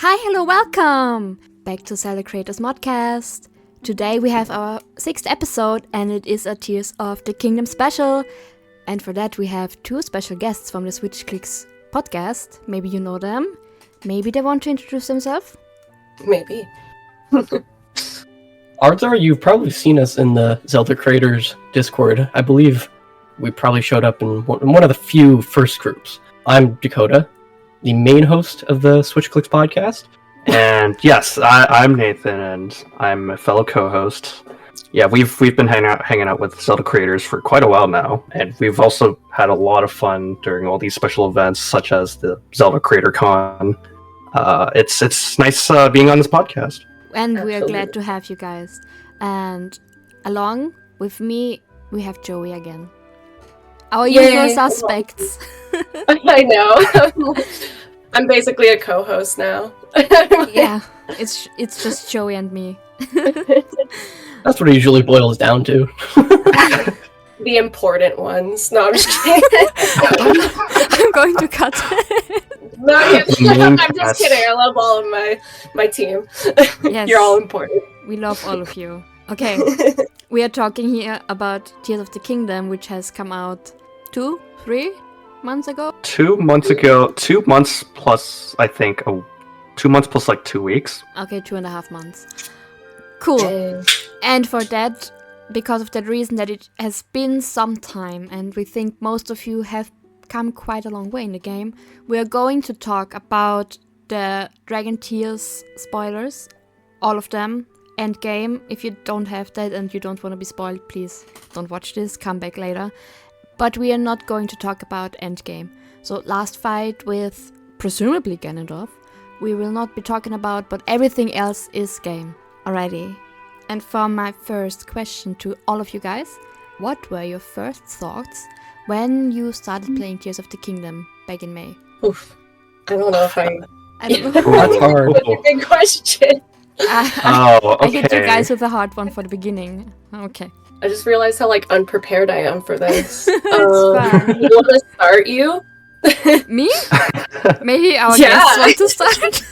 Hi, hello, welcome back to ZELDA CREATORS MODCAST. Today we have our 6th episode and it is a Tears of the Kingdom special. And for that we have two special guests from the Switch Clicks podcast. Maybe you know them. Maybe they want to introduce themselves. Maybe. Arthur, you've probably seen us in the Zelda Creators Discord. I believe we probably showed up in one of the few first groups. I'm Dakota, the main host of the Switch Clicks podcast. And yes, I'm Nathan, and I'm a fellow co-host. Yeah, we've been hanging out with Zelda creators for quite a while now, and we've also had a lot of fun during all these special events, such as the Zelda Creator Con. It's nice being on this podcast. And Absolutely. we are glad to have you guys. And along with me, we have Joey again. Our usual suspects. I know. I'm basically a co-host now. Yeah, it's just Joey and me. That's what it usually boils down to. The important ones. No, I'm just kidding. I'm going to cut it. No, I'm just kidding. I love all of my team. Yes. You're all important. We love all of you. Okay, we are talking here about Tears of the Kingdom, which has come out 3 months ago. 2 months ago, 2 months plus, I think, 2 months plus like 2 weeks. Okay, 2.5 months. Cool. And for that, because of that reason that it has been some time, and we think most of you have come quite a long way in the game, we are going to talk about the Dragon Tears spoilers, all of them. Endgame. If you don't have that and you don't want to be spoiled, please don't watch this, come back later. But we are not going to talk about Endgame. So last fight with presumably Ganondorf, we will not be talking about, but everything else is game. Alrighty. And for my first question to all of you guys, what were your first thoughts when you started playing Tears of the Kingdom back in May? Oof. I don't know if I don't know. That's hard. That's a good question. I hit you okay. guys with a hard one for the beginning. Okay. I just realized how unprepared I am for this. It's fine. You want to start you? Me? Maybe our Yeah. guests want to start?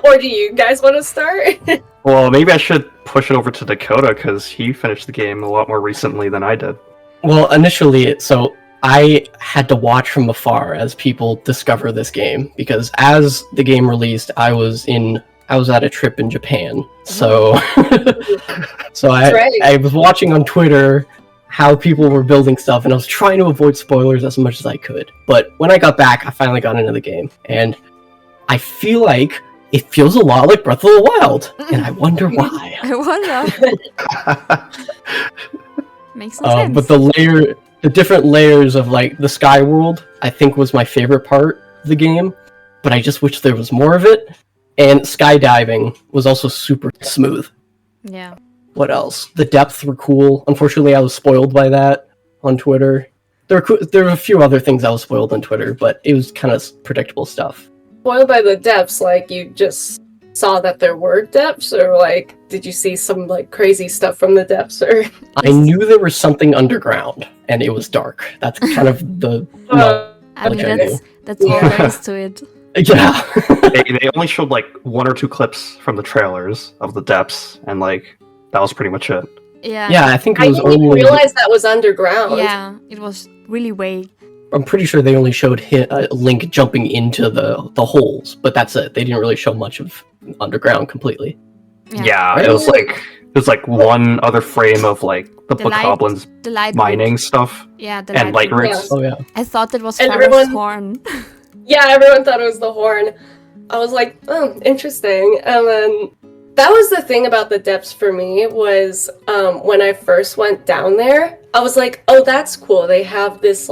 Or do you guys want to start? Well, maybe I should push it over to Dakota, because he finished the game a lot more recently than I did. Well, initially, so I had to watch from afar as people discover this game, because as the game released, I was at a trip in Japan. So That's right. I was watching on Twitter how people were building stuff, and I was trying to avoid spoilers as much as I could. But when I got back, I finally got into the game, and I feel like it feels a lot like Breath of the Wild, and I wonder why. I wonder. Makes some sense. But the different layers of the sky world, I think was my favorite part of the game. But I just wish there was more of it. And skydiving was also super smooth. Yeah. What else? The depths were cool. Unfortunately, I was spoiled by that on Twitter. There were a few other things I was spoiled on Twitter, but it was kind of predictable stuff. Spoiled by the depths, you just saw that there were depths, or did you see some crazy stuff from the depths, or? I knew there was something underground, and it was dark. That's kind of the I mean, Okay. that's all there is to it. yeah. they only showed 1 or 2 clips from the trailers of the depths, and that was pretty much it. Yeah. Yeah, I think it I was didn't even only. realize that was underground. Yeah, it was really vague. I'm pretty sure they only showed Link jumping into the holes, but that's it. They didn't really show much of underground completely. Yeah. It was one other frame of the bokoblins The light mining stuff Yeah, the and light root. rigs. Oh yeah. I thought that was And Pharaoh's everyone- horn. Yeah, everyone thought it was the horn. I was like, oh, interesting. And then that was the thing about the depths for me was when I first went down there, I was like, oh, that's cool. They have this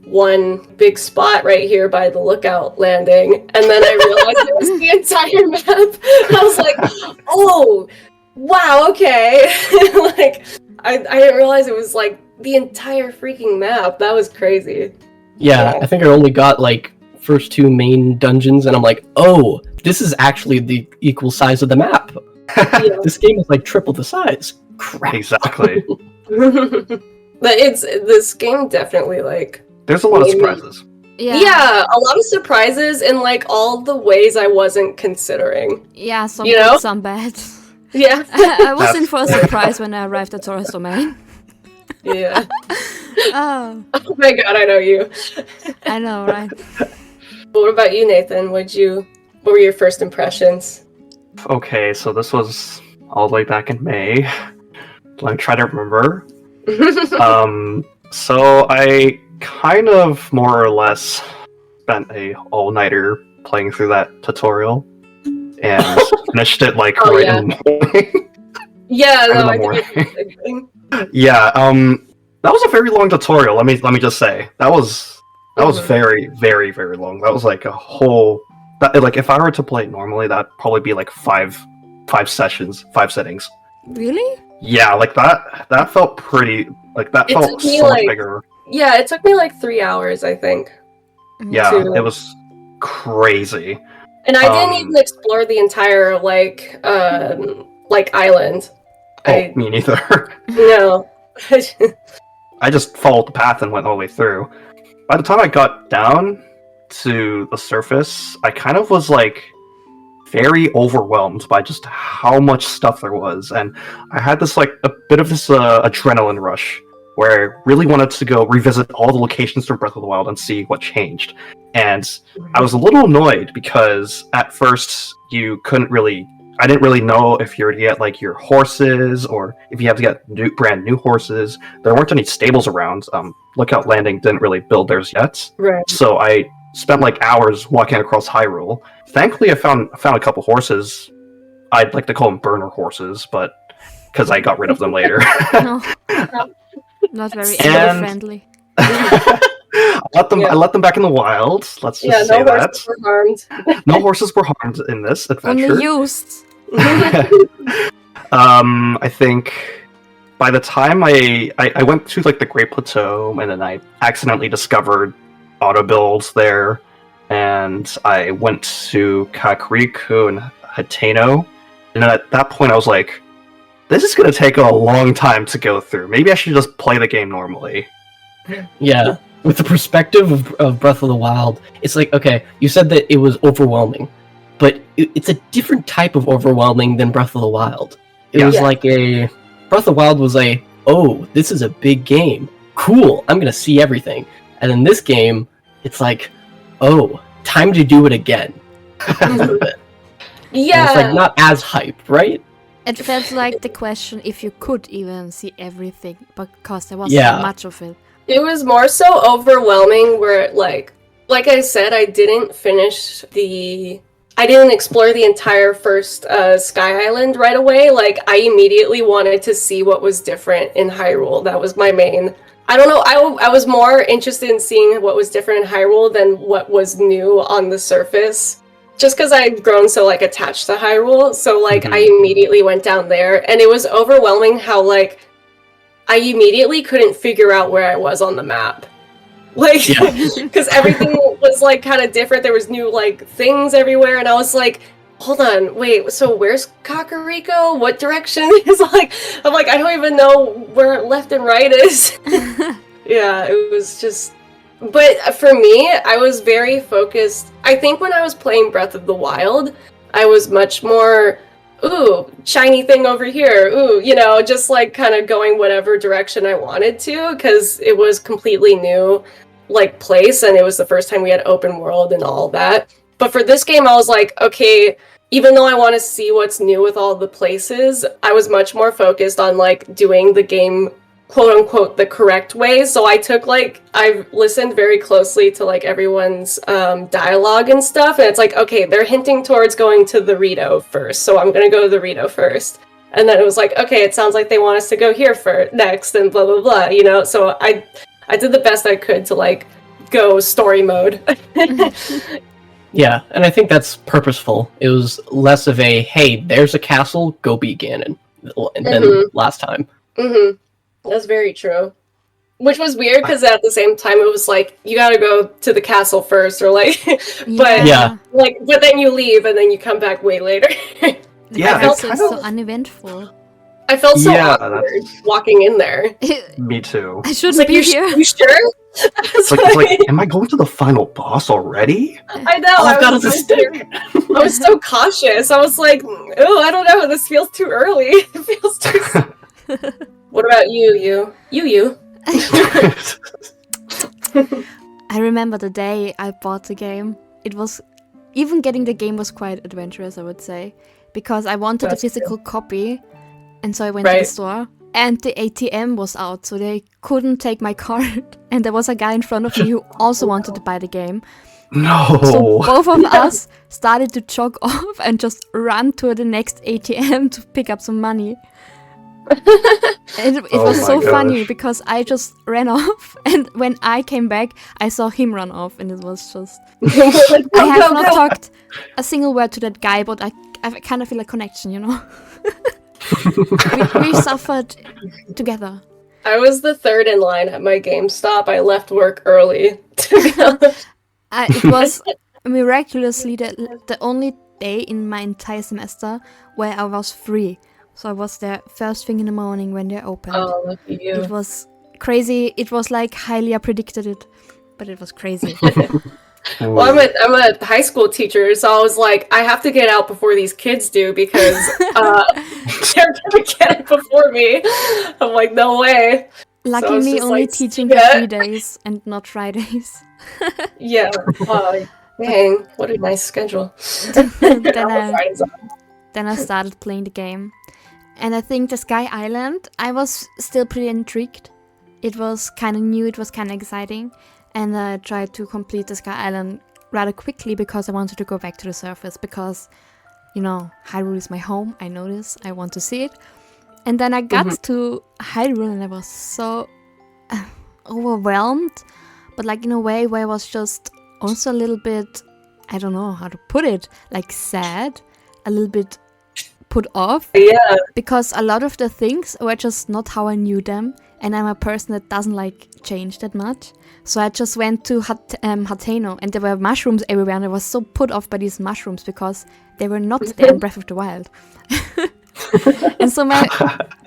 one big spot right here by the lookout landing. And then I realized it was the entire map. I was like, oh, wow, okay. I didn't realize it was the entire freaking map. That was crazy. Yeah, I think I only got first 2 main dungeons, and I'm like, oh, this is actually the equal size of the map. Yeah. This game is triple the size. Crap. Exactly. But this game definitely There's a lot of Maybe. surprises. Yeah, a lot of surprises in like all the ways I wasn't considering. Yeah, some You good, know? some bad. Yeah. I was in for a surprise when I arrived at Taurus Domain. Yeah. Oh, Oh my god, I know you. I know, right? What about you, Nathan? What were your first impressions? Okay, so this was all the way back in May. Let me try to remember. So I kind of more or less spent a all-nighter playing through that tutorial and finished it like Oh, right yeah. in the morning. Yeah, In no, the I think morning. it's the same thing. Yeah, that was a very long tutorial. Let me just say that was Mhm. very, very, very long. That was like a whole. Like if I were to play it normally, that'd probably be like five sessions, 5 settings. Really? Yeah, like that felt pretty. Like that It felt took me, so much like- bigger. Yeah, it took me like 3 hours, I think. Yeah, to- it was crazy. And I didn't even explore the entire like island. Oh, me neither. No. I just followed the path and went all the way through. By the time I got down to the surface, I kind of was like very overwhelmed by just how much stuff there was, and I had this like a bit of this adrenaline rush where I really wanted to go revisit all the locations from Breath of the Wild and see what changed. And I was a little annoyed because at first I didn't really know if you were to get like your horses or if you have to get brand new horses. There weren't any stables around. Lookout Landing didn't really build theirs yet. Right. So I spent like hours walking across Hyrule. Thankfully, I found a couple horses. I'd like to call them burner horses, but because I got rid of them later. No. Not very And- friendly. I let them back in the wild. Let's just say no that. horses were harmed. No horses were harmed in this adventure. Only used. I think by the time I went to like the Great Plateau, and then I accidentally discovered auto builds there, and I went to Kakariko and Hateno, and at that point I was like, this is gonna take a long time to go through. Maybe I should just play the game normally. Yeah, with the perspective of Breath of the Wild, it's like, okay, you said that it was overwhelming, but it's a different type of overwhelming than Breath of the Wild. It was Yeah. like Breath of the Wild was oh, this is a big game. Cool, I'm gonna see everything. And in this game, it's like, oh, time to do it again. A little bit. And Yeah. it's like not as hype, right? It felt like the question if you could even see everything, because there was Yeah. so much of it. It was more so overwhelming where like I said, I didn't explore the entire first Sky Island right away. Like I immediately wanted to see what was different in Hyrule. That was my main. I don't know, I was more interested in seeing what was different in Hyrule than what was new on the surface. Just because I'd grown so like attached to Hyrule. So like I immediately went down there, and it was overwhelming how like I immediately couldn't figure out where I was on the map. Like, because everything was like kind of different. There was new like things everywhere, and I was like, hold on, wait, so where's Kakariko? What direction is I'm like, I don't even know where left and right is. Yeah, it was just. But for me, I was very focused. I think when I was playing Breath of the Wild, I was much more, ooh, shiny thing over here, ooh, just like kind of going whatever direction I wanted to, because it was completely new, like, place, and it was the first time we had open world and all that. But for this game, I was like, okay, even though I want to see what's new with all the places, I was much more focused on, like, doing the game quote-unquote the correct way. So I've listened very closely to like everyone's dialogue and stuff, and it's like, okay, they're hinting towards going to the Rito first, so I'm gonna go to the Rito first. And then it was like, okay, it sounds like they want us to go here next, and blah blah blah, so I did the best I could to like go story mode. Yeah, and I think that's purposeful. It was less of a, hey, there's a castle, go beat Ganon, than last time. Mm-hmm. That's very true. Which was weird, because at the same time it was like, you gotta go to the castle first, or like, but Yeah. but then you leave and then you come back way later. Yeah, I felt it's it kind so of- uneventful. I felt so Yeah, awkward that's- walking in there. Me too. I It's shouldn't like, be here. you sure? I was It's like, am I going to the final boss already? I know. All I've got was is a so stick. I was so cautious. I was like, oh, I don't know. This feels too early. It feels too. What about you? You. I remember the day I bought the game. It was even getting the game was quite adventurous, I would say, because I wanted That's a physical copy, and so I went to the store. And the ATM was out, so they couldn't take my card. And there was a guy in front of me who also wanted to buy the game. No. So both of us started to jog off and just run to the next ATM to pick up some money. It Oh was my so funny gosh. because I just ran off, and when I came back, I saw him run off, and it was just. I have not talked a single word to that guy, but I kind of feel a connection, you know. we suffered together. I was the third in line at my GameStop. I left work early to go. It was miraculously the only day in my entire semester where I was free. So I was there first thing in the morning when they opened. Oh, lucky you. It was crazy. It was like highly I predicted it, but it was crazy. Well, I'm a high school teacher, so I was like, I have to get out before these kids do because they're gonna get it before me. I'm like, no way. Lucky So I was me, just only like, teaching for yeah. 3 days and not Fridays. Yeah. Dang, what a nice schedule. Then I started playing the game. And I think the Sky Island, I was still pretty intrigued. It was kind of new, it was kind of exciting. And I tried to complete the Sky Island rather quickly because I wanted to go back to the surface. Because, you know, Hyrule is my home, I know this, I want to see it. And then I got to Hyrule and I was so overwhelmed. But like in a way where I was just also a little bit, I don't know how to put it, like sad, a little bit put off. Yeah. Because a lot of the things were just not how I knew them. And I'm a person that doesn't like change that much. So I just went to Hateno and there were mushrooms everywhere. And I was so put off by these mushrooms because they were not there in Breath of the Wild. And so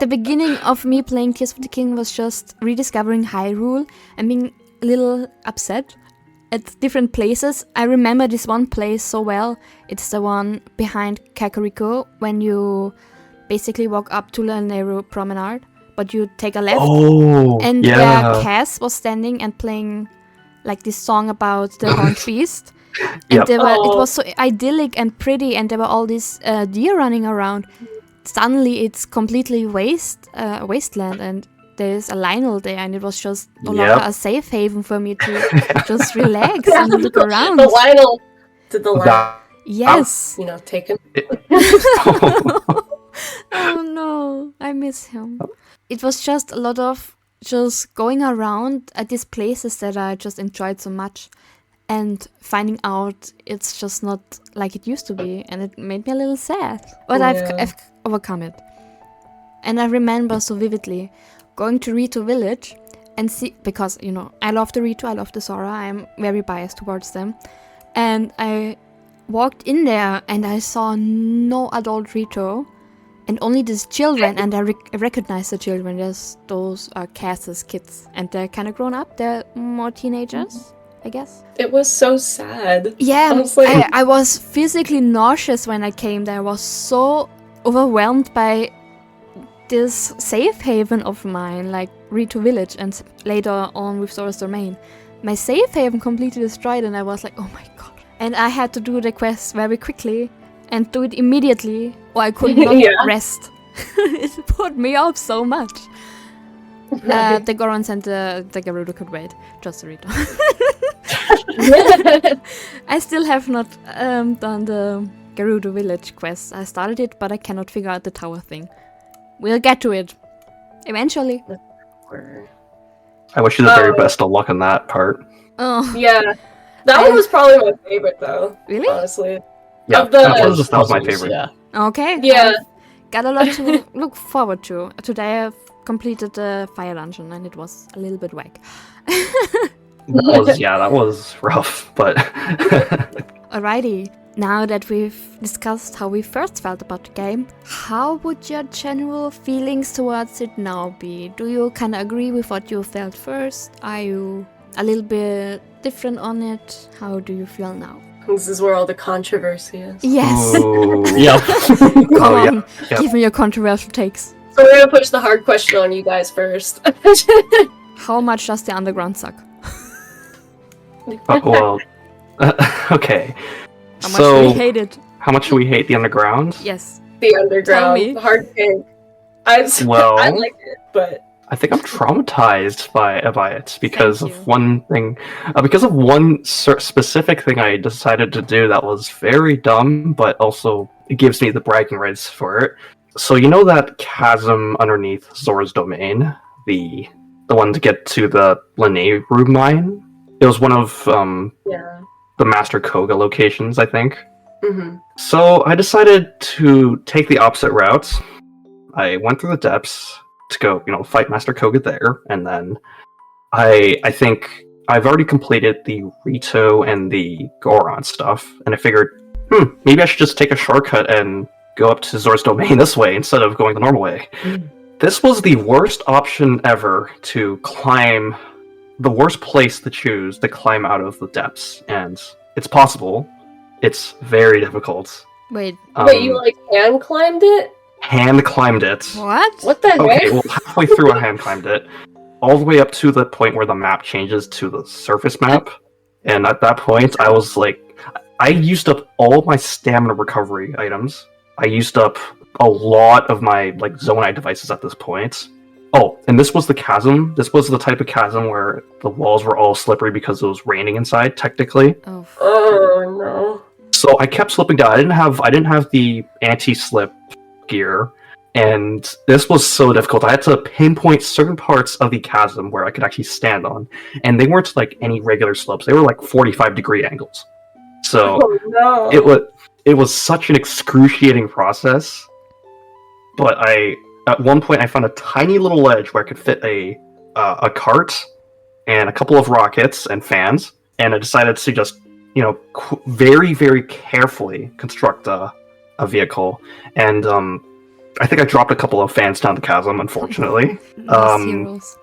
the beginning of me playing Tears of the King was just rediscovering Hyrule and being a little upset at different places. I remember this one place so well. It's the one behind Kakariko when you basically walk up to the narrow promenade, but you take a left. Oh, And yeah. where Cass was standing and playing like this song about the horned beast. And Yep. it was so idyllic and pretty, and there were all these deer running around. Suddenly it's completely wasteland, and there's a Lionel there, and it was just no longer a safe haven for me to just relax and look around. The Lionel. Did the Lionel, Yes. take him? Oh no, I miss him. It was just a lot of just going around at these places that I just enjoyed so much and finding out it's just not like it used to be, and it made me a little sad. But I've overcome it. And I remember so vividly going to Rito Village and see, because, you know, I love the Rito, I love the Sora, I'm very biased towards them. And I walked in there and I saw no adult Rito and only these children, and I recognized the children. Those are Cass's kids, and they're kind of grown up, they're more teenagers, I guess. It was so sad. Yeah, I was like- I was physically nauseous when I came there. I was so overwhelmed by this safe haven of mine, like Rito Village, and later on with Zora's Domain. My safe haven completely destroyed, and I was like, oh my god. And I had to do the quest very quickly and do it immediately, or I could not rest. It put me off so much. The Gorons and the Gerudo could wait. Just the Rito. I still have not done the Gerudo Village quest. I started it, but I cannot figure out the tower thing. We'll get to it. Eventually. I wish you the very best of luck on that part. Oh, Yeah. That one was probably my favorite, though. really? Honestly. Yeah, Of the- that was my favorite. Yeah. Okay. Yeah. I've got a lot to look forward to. Today I've completed the fire dungeon, and it was a little bit whack. That was rough, but Alrighty. now that we've discussed how we first felt about the game, how would your general feelings towards it now be? Do you kind of agree with what you felt first? Are you a little bit different on it? How do you feel now? This is where all the controversy is. Yes! Ooh. Yep. Come on, Yep. give me your controversial takes. So we're gonna push the hard question on you guys first. How much does the underground suck? Well, okay. How much do you hate it? How much do we hate the underground? Yes. The underground, Tell me. hard pick. I Well- like it, but I think I'm traumatized by it because Thank you. of one thing, because of one specific thing I decided to do that was very dumb, but also it gives me the bragging rights for it. So you know that chasm underneath Zora's domain, the one to get to the Linné Rube mine. It was one of yeah. the Master Koga locations, I think. Mm-hmm. So I decided to take the opposite route. I went through the depths to go, fight Master Koga there, and then I think I've already completed the Rito and the Goron stuff, and I figured, maybe I should just take a shortcut and go up to Zora's domain this way instead of going the normal way. This was the worst option ever to climb, the worst place to choose to climb out of the depths, and it's possible. It's very difficult. Wait, Wait, you hand climbed it? Hand climbed it. what? What the Okay, heck? well, halfway through I hand climbed it, all the way up to the point where the map changes to the surface map, and at that point, I was like, I used up all my stamina recovery items. I used up a lot of my Zonite devices at this point. Oh, and this was the chasm. This was the type of chasm where the walls were all slippery because it was raining inside, technically. Oh, Oh no. So I kept slipping down. I didn't have the anti-slip gear, and this was so difficult. I had to pinpoint certain parts of the chasm where I could actually stand on, and they weren't any regular slopes. They were 45-degree angles. So Oh no. it was such an excruciating process. But at one point I found a tiny little ledge where I could fit a cart and a couple of rockets and fans, and I decided to just very, very carefully construct a vehicle, and I think I dropped a couple of fans down the chasm, unfortunately. those heroes.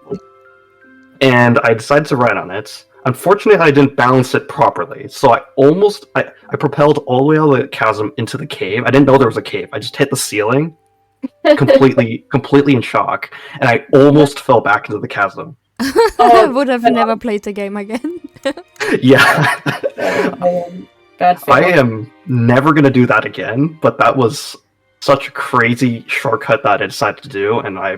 And I decided to ride on it. Unfortunately, I didn't balance it properly, so I propelled all the way out of the chasm into the cave. I didn't know there was a cave. I just hit the ceiling, completely in shock, and I almost fell back into the chasm. I would have never played the game again. Yeah. Bad I fail. am never going to do that again, but that was such a crazy shortcut that I decided to do, and I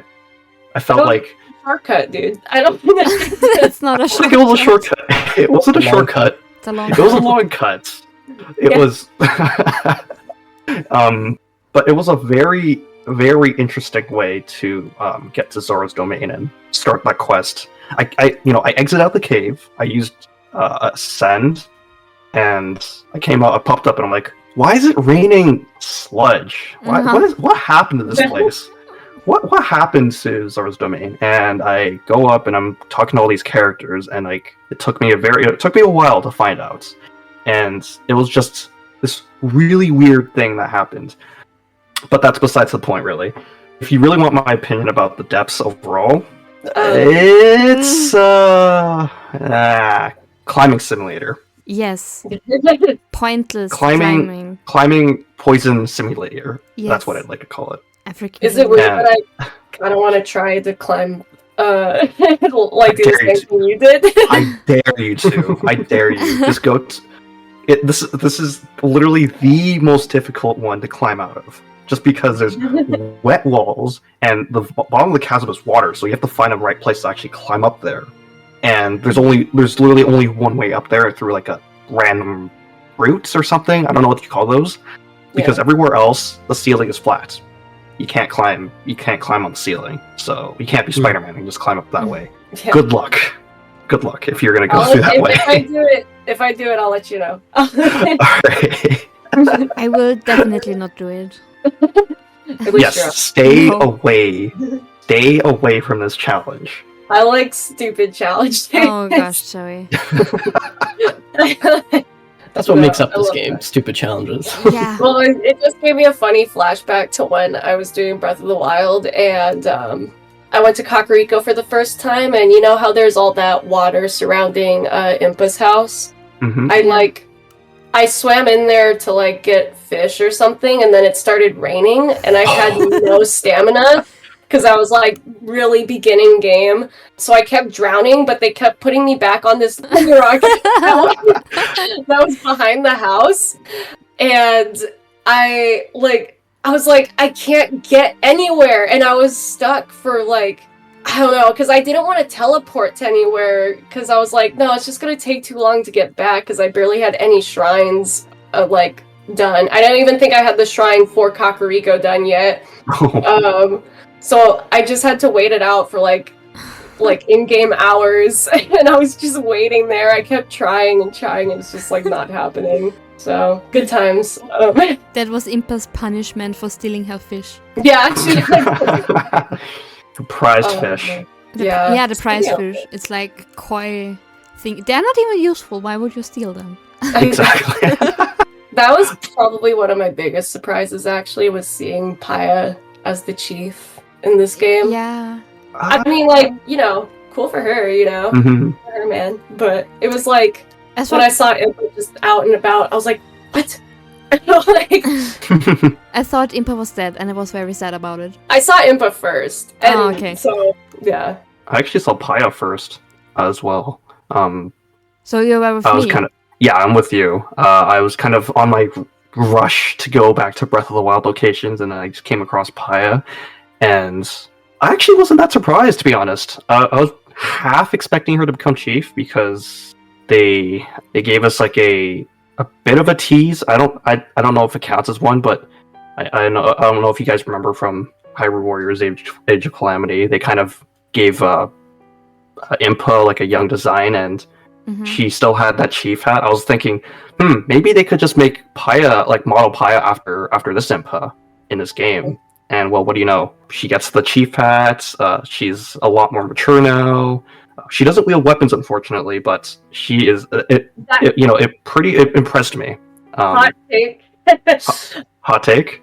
felt Don't- like Shortcut, dude. I don't think It's not a I think it was a shortcut. shortcut. It wasn't a Long shortcut. It's a long It was a long cut. It Yeah. was but it was a very, very interesting way to get to Zora's domain and start that quest. I exit out the cave. I used ascend, and I came out. I popped up, and I'm like, "Why is it raining sludge? What happened to this place? What happened to Zora's domain?" And I go up, and I'm talking to all these characters, and it took me a while to find out, and it was just this really weird thing that happened. But that's besides the point, really. If you really want my opinion about the depths overall, it's climbing simulator. Yes, pointless Climbing- climbing. Climbing poison simulator. Yes. That's what I'd like to call it. African. Is it weird Yeah. that I don't want to try to climb like do the dare you same thing you did? I dare you to. I dare you. Just go. This is literally the most difficult one to climb out of. Just because there's wet walls and the bottom of the chasm is water, so you have to find the right place to actually climb up there. And there's literally only one way up there through a random routes or something. I don't know what you call those, because everywhere else the ceiling is flat. You can't climb on the ceiling, so you can't be Spider-Man and just climb up that way. Yeah. Good luck if you're gonna go through that way. If I do it, I'll let you know. Alright. I will definitely not do it. At least you're up. Yes, stay No. away. Stay away from this challenge. I like stupid challenge things. Oh gosh, sorry. That's what Yeah, makes up I this love game. that. Stupid challenges. Yeah. Well, it just gave me a funny flashback to when I was doing Breath of the Wild, and I went to Kakariko for the first time, and you know how there's all that water surrounding Impa's house? Mhm. I swam in there to like get fish or something, and then it started raining, and I had no stamina because I was like really beginning game. So I kept drowning, but they kept putting me back on this rock that was behind the house, and I was like, I can't get anywhere, and I was stuck for like, I don't know, because I didn't want to teleport to anywhere, because I was like, no, it's just going to take too long to get back, because I barely had any shrines, done. I don't even think I had the shrine for Kakariko done yet. So I just had to wait it out for, like in-game hours, and I was just waiting there. I kept trying, and it's just, like, not happening. So, good times. That was Impa's punishment for stealing her fish. Yeah, actually, Prize fish. Yeah, the prize fish. It's like koi thing. They're not even useful. Why would you steal them? Exactly. That was probably one of my biggest surprises, actually, was seeing Paya as the chief in this game. Yeah. I mean, like, you know, cool for her, you know? Mhm. For her, man. But it was like, As when I saw Impa just out and about, I was like, what? Like, I thought Impa was dead, and I was very sad about it. I saw Impa first. And okay. So, yeah. I actually saw Paya first as well. So you were with I me? was kind of I'm with you. I was kind of on my rush to go back to Breath of the Wild locations, and I just came across Paya, and I actually wasn't that surprised, to be honest. I was half expecting her to become chief because they gave us like a bit of a tease. I don't know if it counts as one, but I don't know if you guys remember from Hyrule Warriors Age of Calamity. They kind of gave Impa like a young design, and she still had that chief hat. I was thinking, maybe they could just make Paya, like model Paya after this Impa in this game. And well, what do you know? She gets the chief hat. She's a lot more mature now. She doesn't wield weapons, unfortunately, but she is. It impressed me. Hot take. Hot take.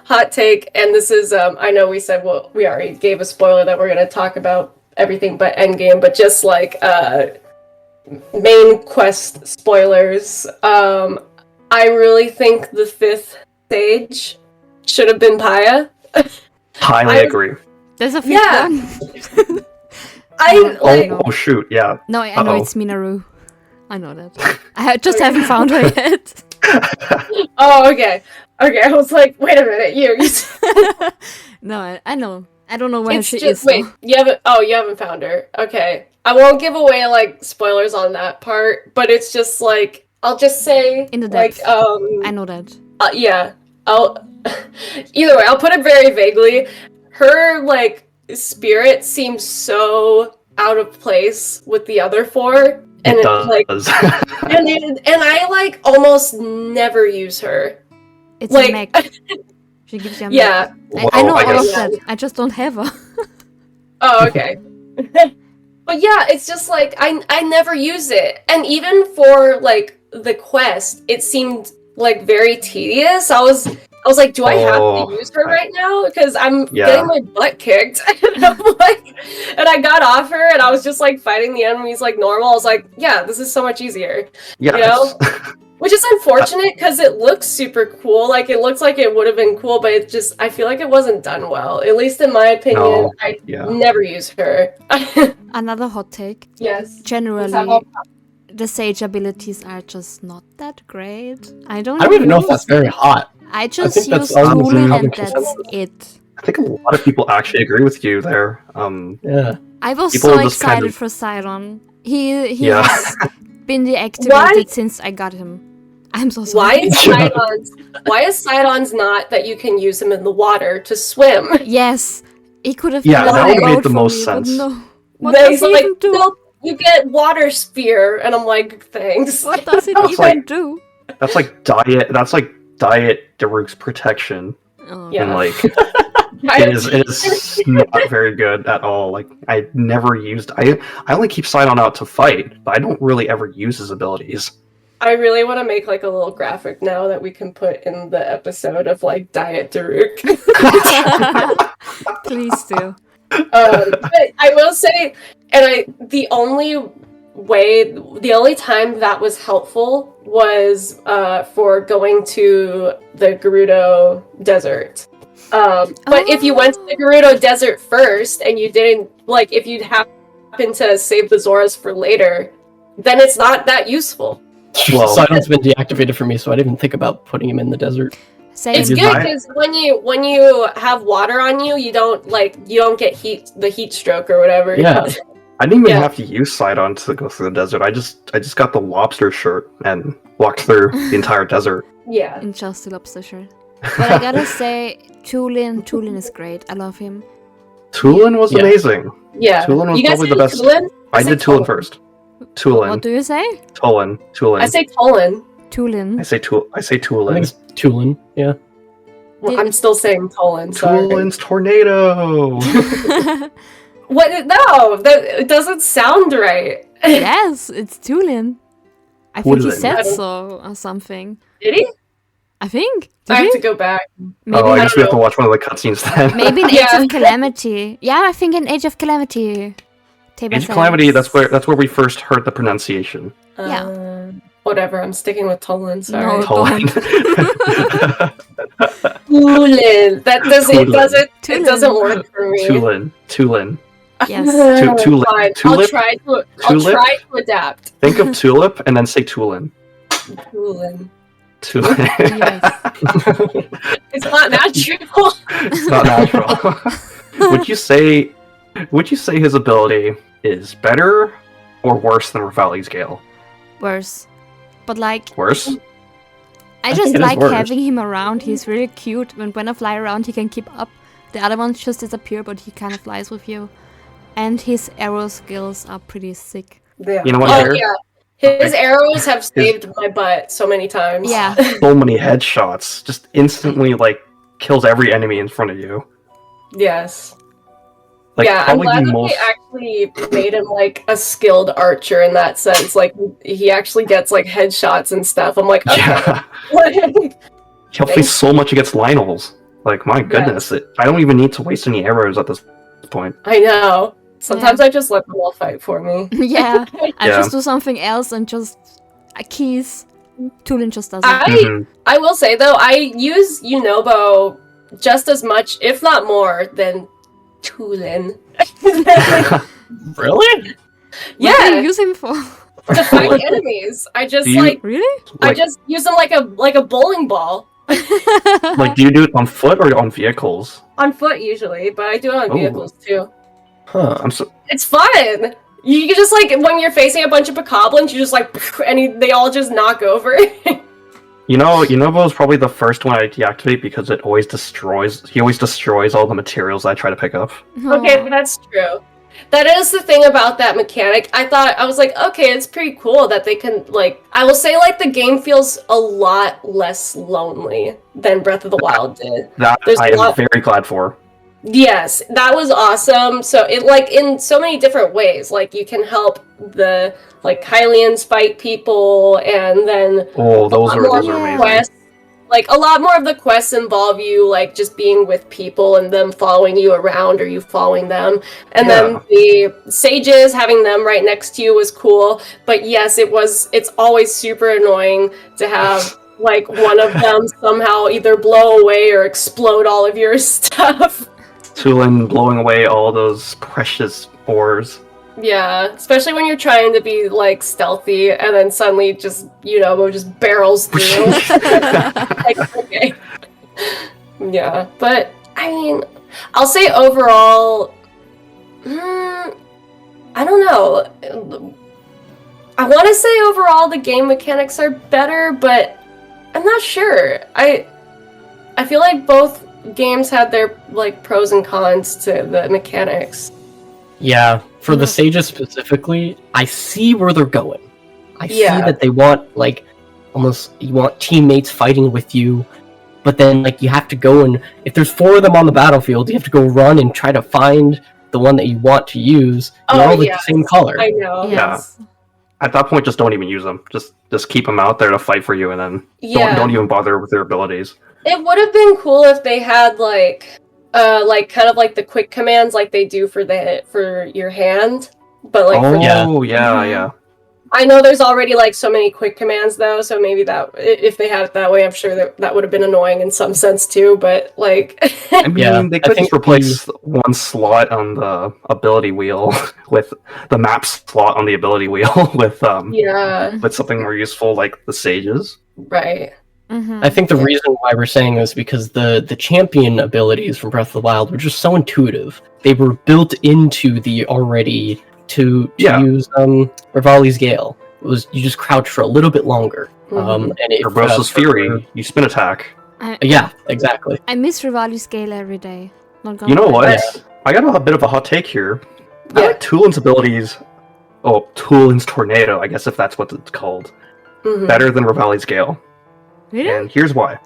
Hot take. And this is, I know we said, well, we already gave a spoiler that we're going to talk about everything but Endgame, but just like main quest spoilers. I really think the 5th stage should have been Paya. Highly agree. There's a 5th one. Oh shoot, yeah. No, I know it's Minaru. I know that. I just haven't found her yet. Oh, okay. Okay, I was like, wait a minute, you. No, I know. I don't know where she is. Wait, you haven't found her. Okay. I won't give away, like, spoilers on that part, but it's just, like, I'll just say, in the depths. Like, I know that. Yeah. Either way, I'll put it very vaguely. Her, like, spirit seems so out of place with the other 4. And it does. Like, and I, like, almost never use her. It's like, a mech. She gives you a mech. Yeah. I know all of guess. that. I just don't have her. Oh, okay. But yeah, it's just like I never use it. And even for like the quest, it seemed like very tedious. I was like, do I have to use her right now? Because I'm getting my butt kicked. And I'm like, and I got off her and I was just like fighting the enemies like normal. I was like, yeah, this is so much easier. Yes. You know? Which is unfortunate because it looks super cool. Like, it looks like it would have been cool, but I feel like it wasn't done well. At least in my opinion, No. I never use her. Another hot take. Yes. Generally, the sage abilities are just not that great. I don't even know if that's very hot. I just think that's use almost tooling common and that's consensus. it. I think a lot of people actually agree with you there. Yeah. I was People so just excited kind of- for Sidon. He Yeah. has been deactivated since I got him. I'm so sorry. Why is Sidon's not that you can use him in the water to swim? Yes, he could have. Yeah, been that on would the make boat the for most me, but sense. No. What Then does he's he like, even do? "No, you get water spear," and I'm like, thanks. What does it That's even like- do? That's like diet Daruk's protection. Oh, Yeah. And like it is not very good at all. Like I never used I only keep Sidon out to fight, but I don't really ever use his abilities. I really want to make like a little graphic now that we can put in the episode of like Diet Daruk. Please do. But I will say, the only time that was helpful was for going to the Gerudo Desert. But if you went to the Gerudo Desert first and you didn't, like, if you'd happen to save the Zoras for later, then it's not that useful. Well, Sidon's been deactivated for me, so I didn't even think about putting him in the desert. Same. It's good because when you have water on you, you don't get the heat stroke or whatever. Yeah. I didn't even have to use Sidon to go through the desert. I just got the lobster shirt and walked through the entire desert. Yeah. And just the lobster shirt. But I gotta say, Tulin is great. I love him. Tulin was amazing. Yeah. Tulin was probably the best. Tulin? I did Tulin first. Tulin. What do you say? Tulin. I say Tulin. Tulin. I say Tulin. I think it's Tulin, yeah. Well, I'm still saying Tulin. Sorry. Tulin's tornado. What? No, it doesn't sound right. Yes, it's Tulin. I think he Tulin. said so or something. Did he? I think. I have to go back. Maybe I guess we have to watch one of the cutscenes then. Maybe in Age of Calamity. Yeah, I think in Age of Calamity. Age of Calamity. That's where we first heard the pronunciation. Yeah. Whatever. I'm sticking with Tulin. Sorry. No. Tulin. Tulin. It doesn't work for me. Tulin. Yes. Tulip. Fine. Tulip. I'll try to adapt. Think of tulip and then say Tulin. Tulin. Tulin. Yes. It's not natural. It's not natural. Would you say his ability is better or worse than Revali's Gale? Worse. But like, Worse? I just think it is like worse. having him around. He's really cute. When I fly around, he can keep up. The other ones just disappear, but he kind of flies with you. And his arrow skills are pretty sick. Yeah. You know what? Oh, yeah. His arrows have saved my butt so many times. Yeah. So many headshots. Just instantly, kills every enemy in front of you. Yes. I'm glad that they actually made him, a skilled archer in that sense. He actually gets, headshots and stuff. I'm like, okay. Yeah. He'll play so much against Lionels. My goodness. I don't even need to waste any arrows at this point. I know. Sometimes I just let them all fight for me. Yeah. I Yeah. just do something else and just... keys. Tulin just does it. I will say, though, I use Yunobo just as much, if not more, than Tulin. Really? What do Yeah, you use him for? to fight enemies. I just, Really? I just use them like a bowling ball. Do you do it on foot or on vehicles? On foot, usually, but I do it on Oh. vehicles, too. Huh. It's fun! You can just, when you're facing a bunch of bokoblins, you just, and they all just knock over. Yunobo is probably the first one I deactivate because he always destroys all the materials I try to pick up. Okay, but that's true. That is the thing about that mechanic. I was like, okay, it's pretty cool that they can, I will say, the game feels a lot less lonely than Breath of the Wild did. That There's I a am lot- very glad for. Yes, that was awesome. So it in so many different ways. You can help the Hylians fight people, and then Oh, those a are lot more amazing. quests. A lot more of the quests involve you just being with people and them following you around or you following them. And then the sages, having them right next to you was cool. But yes, it's always super annoying to have one of them somehow either blow away or explode all of your stuff. Tulin blowing away all those precious ores. Yeah, especially when you're trying to be stealthy and then suddenly just barrels through. Okay. Yeah, but I mean, I'll say overall, I don't know. I want to say overall the game mechanics are better, but I'm not sure. I feel like both games had their pros and cons to the mechanics. Yeah, for the sages specifically, I see where they're going. I see Yeah. that they want, you want teammates fighting with you, but then, you have to go and, if there's 4 of them on the battlefield, you have to go run and try to find the one that you want to use, and they're all the same color. I know. Yes. at that point, just don't even use them. Just keep them out there to fight for you, and then Yeah. don't even bother with their abilities. It would have been cool if they had like kind of like the quick commands like they do for your hand, but like for yeah. I know there's already like so many quick commands though, so maybe that if they had it that way, I'm sure that would have been annoying in some sense too. But like, I mean, Yeah, they I could think just replace one slot on the ability wheel with the map slot on the ability wheel with yeah, with something more useful like the sages. right. I think the reason why we're saying this is because the champion abilities from Breath of the Wild were just so intuitive. They were built into the already to use Rivali's Gale. It was you just crouch for a little bit longer. And if, Urbosa's Fury, you spin attack. Yeah, exactly. I miss Rivali's Gale every day. Not gonna You know lie. what? Yeah. I got a bit of a hot take here. I Yeah. like Tulin's abilities. Oh, Tulin's Tornado, I guess if that's what it's called. Better than Rivali's Gale. Really? And here's why.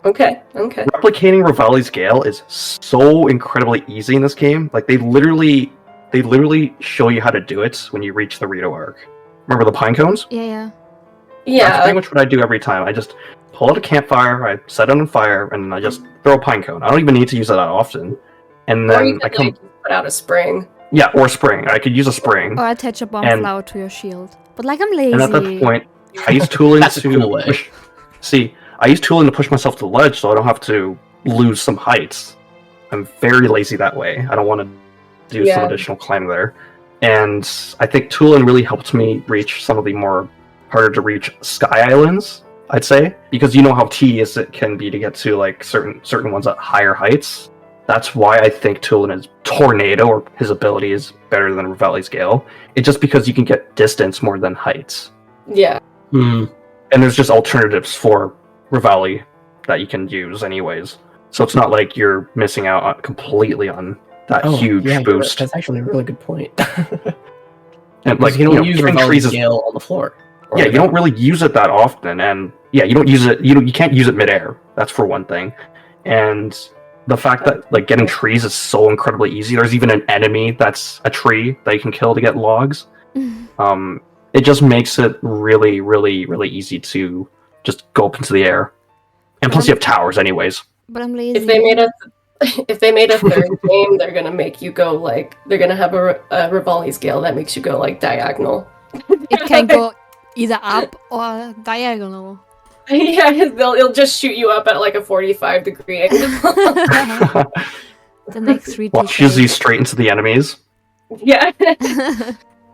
Okay. Replicating Rivali's Gale is so incredibly easy in this game. Like they literally show you how to do it when you reach the Rito arc. Remember the pine cones? Yeah. That's Yeah. pretty much what I do every time. I just pull out a campfire, I set it on fire, and I just throw a pine cone. I don't even need to use it that often. And Or you then could like put out a spring. Yeah, or spring. I could use a spring. Or attach a bomb And- flower to your shield. But like I'm lazy. And at that point, I use Tulin That's a to cool way. push. See, I use Tulin to push myself to the ledge, so I don't have to lose some heights. I'm very lazy that way. I don't want to do some Yeah. additional climbing there. And I think Tulin really helped me reach some of the more harder to reach sky islands, I'd say, because you know how tedious it can be to get to like certain ones at higher heights. That's why I think Tulin's Tornado, or his ability, is better than Rivali's Gale. It's just because you can get distance more than heights. Yeah. Hmm. And there's just alternatives for Rivali that you can use anyways. So it's not like you're missing out completely on that huge yeah, boost. That's actually a really good point. And Like like, you don't use getting Rivali's trees is, Gale on the floor. Or yeah, you don't really use it that often, and yeah, you don't use it. You can't use it midair. That's for one thing. And the fact that like getting trees is so incredibly easy. There's even an enemy that's a tree that you can kill to get logs. It just makes it really, really, really easy to just go up into the air. And plus, you have towers, anyways. But I'm lazy. If they made a third game, they're gonna make you go like they're gonna have a Rivali's Gale that makes you go like diagonal. It can go either up or diagonal. Yeah, it'll just shoot you up at like a 45-degree angle. The next 3D. Well, shoots you straight into the enemies. Yeah.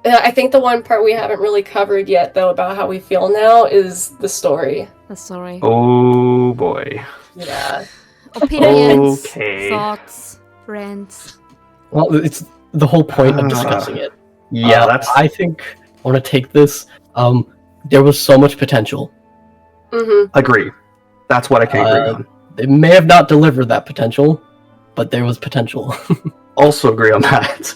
I think the one part we haven't really covered yet, though, about how we feel now is the story. Sorry. Oh boy. Yeah. Opinions, Okay. thoughts, rants. Well, it's the whole point of discussing it. Yeah, that's. I think I want to take this. There was so much potential. Agree. That's what I can agree on. They may have not delivered that potential, but there was potential. Also agree on that.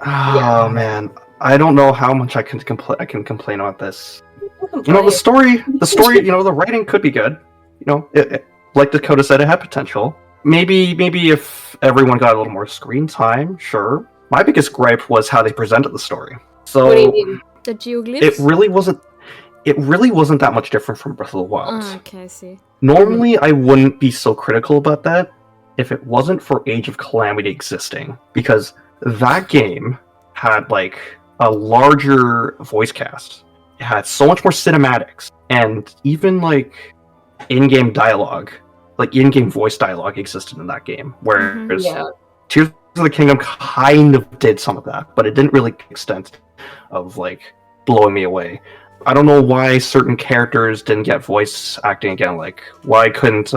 Oh man, I don't know how much I can complain about this. You know, the story. You know, the writing could be good. You know, like Dakota said, it had potential. Maybe if everyone got a little more screen time, sure. My biggest gripe was how they presented the story. So What do you mean? The geoglyphs? it really wasn't that much different from Breath of the Wild. Okay, I see. Normally, I wouldn't be so critical about that if it wasn't for Age of Calamity existing, because that game had like a larger voice cast. It had so much more cinematics, and even like in-game dialogue, like in-game voice dialogue existed in that game. Whereas Yeah. Tears of the Kingdom kind of did some of that, but it didn't really extent of like blowing me away. I don't know why certain characters didn't get voice acting again. Like, why couldn't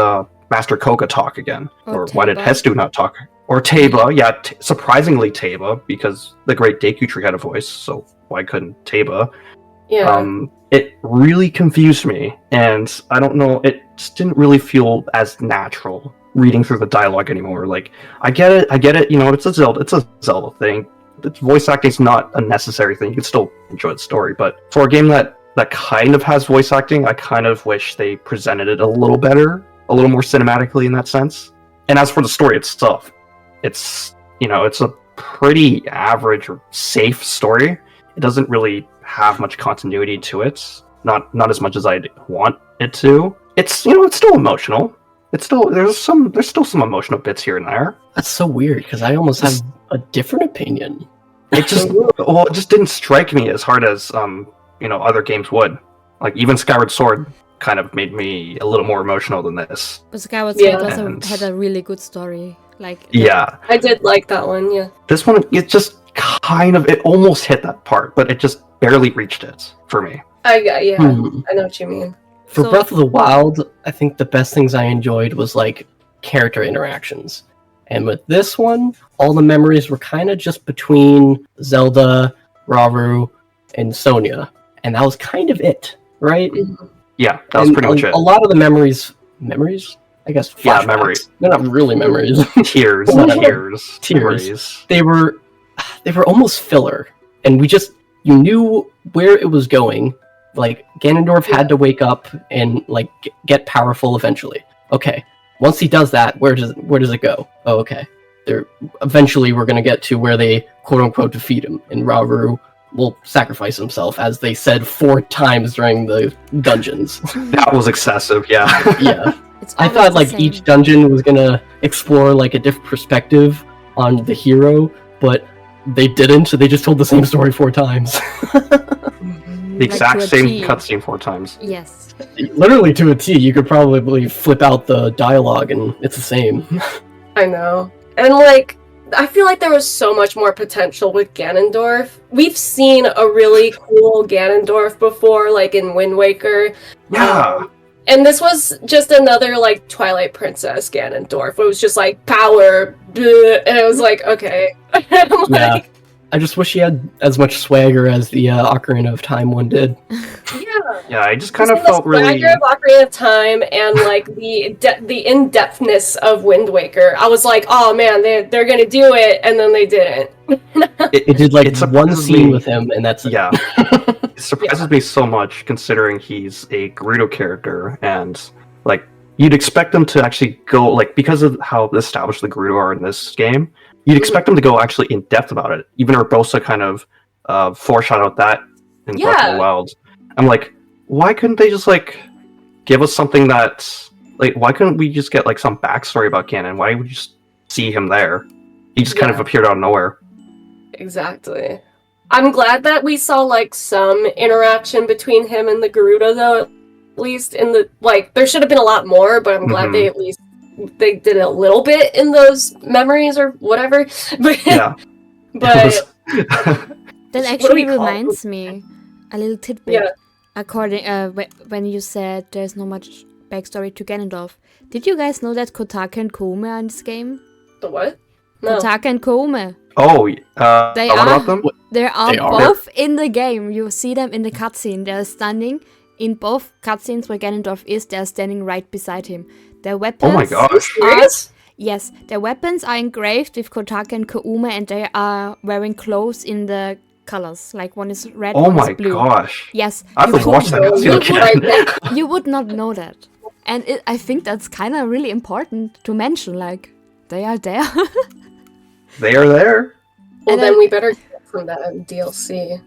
Master Koga talk again? Or Why did Teba. Hestu not talk? Or Teba, yeah, surprisingly Teba, because the Great Deku Tree had a voice, so why couldn't Teba? Yeah. It really confused me, and I don't know, it just didn't really feel as natural reading through the dialogue anymore. Like, I get it, you know, it's a Zelda thing. Its voice acting's not a necessary thing. You can still enjoy the story, but for a game that kind of has voice acting, I kind of wish they presented it a little better, a little more cinematically in that sense. And as for the story itself, it's, you know, it's a pretty average or safe story. It doesn't really have much continuity to it. Not as much as I'd want it to. It's it's still emotional. It's still there's still some emotional bits here and there. That's so weird because I almost have a different opinion. It just didn't strike me as hard as other games would. Like even Skyward Sword kind of made me a little more emotional than this. But Skyward Sword also had a really good story. I did like that one. Yeah. This one, it just it almost hit that part, but it just barely reached it for me. I know what you mean. For Breath of the Wild, I think the best things I enjoyed was like character interactions. And with this one, all the memories were kind of just between Zelda, Rauru, and Sonia. And that was kind of it, right? Yeah, that was pretty much it. A lot of the memories, I guess, flashbacks. Yeah, memories. They're not really memories. Tears. Memories. They were almost filler. And you knew where it was going. Like, Ganondorf had to wake up and, like, get powerful eventually. Okay. Once he does that, where does it go? Oh, okay. Eventually we're going to get to where they quote-unquote defeat him, and Rauru will sacrifice himself, as they said 4 times during the dungeons. That was excessive, yeah. Yeah. I thought, like, each dungeon was going to explore, like, a different perspective on the hero, but they didn't, so they just told the same story 4 times. The exact same cutscene 4 times. Yes. Literally to a T. You could probably flip out the dialogue and it's the same. I know. And like, I feel like there was so much more potential with Ganondorf. We've seen a really cool Ganondorf before, like in Wind Waker. Yeah. And this was just another like Twilight Princess Ganondorf. It was just like power, bleh, and it was like, okay. Yeah. I just wish he had as much swagger as the Ocarina of Time one did. Yeah, I just kind of felt really... The swagger of Ocarina of Time and like the in-depthness of Wind Waker. I was like, oh man, they're gonna do it, and then they didn't. It did like one scene with him, and that's it. Yeah. It surprises me so much, considering he's a Gerudo character, and like you'd expect them to actually go, like, because of how established the Gerudo are in this game, you'd expect them to go actually in depth about it. Even Urbosa kind of foreshadowed that in Breath of the Wild. I'm like, why couldn't they just like give us something that, like, why couldn't we just get like some backstory about Ganon? Why would you just see him there? He just kind of appeared out of nowhere. Exactly. I'm glad that we saw like some interaction between him and the Gerudo, though. At least in the there should have been a lot more, but I'm glad they at least they did a little bit in those memories or whatever. But yeah, but that actually reminds me a little tidbit. Yeah. According when you said there's not much backstory to Ganondorf, did you guys know that Kotaka and Koume are in this game? The what? No. Kotaka and Koume. Oh, what about them? They are both in the game. You see them in the cutscene. They're standing in both cutscenes where Ganondorf is. They're standing right beside him. Their weapons. Oh my gosh! Yes, their weapons are engraved with Kotaka and Koume, and they are wearing clothes in the colors. Like one is red, one is blue. Oh my gosh! Yes, I have to watch that cutscene again. You would not know that, and I think that's kind of really important to mention. Like they are there. They are there. Well, then we better get from that DLC.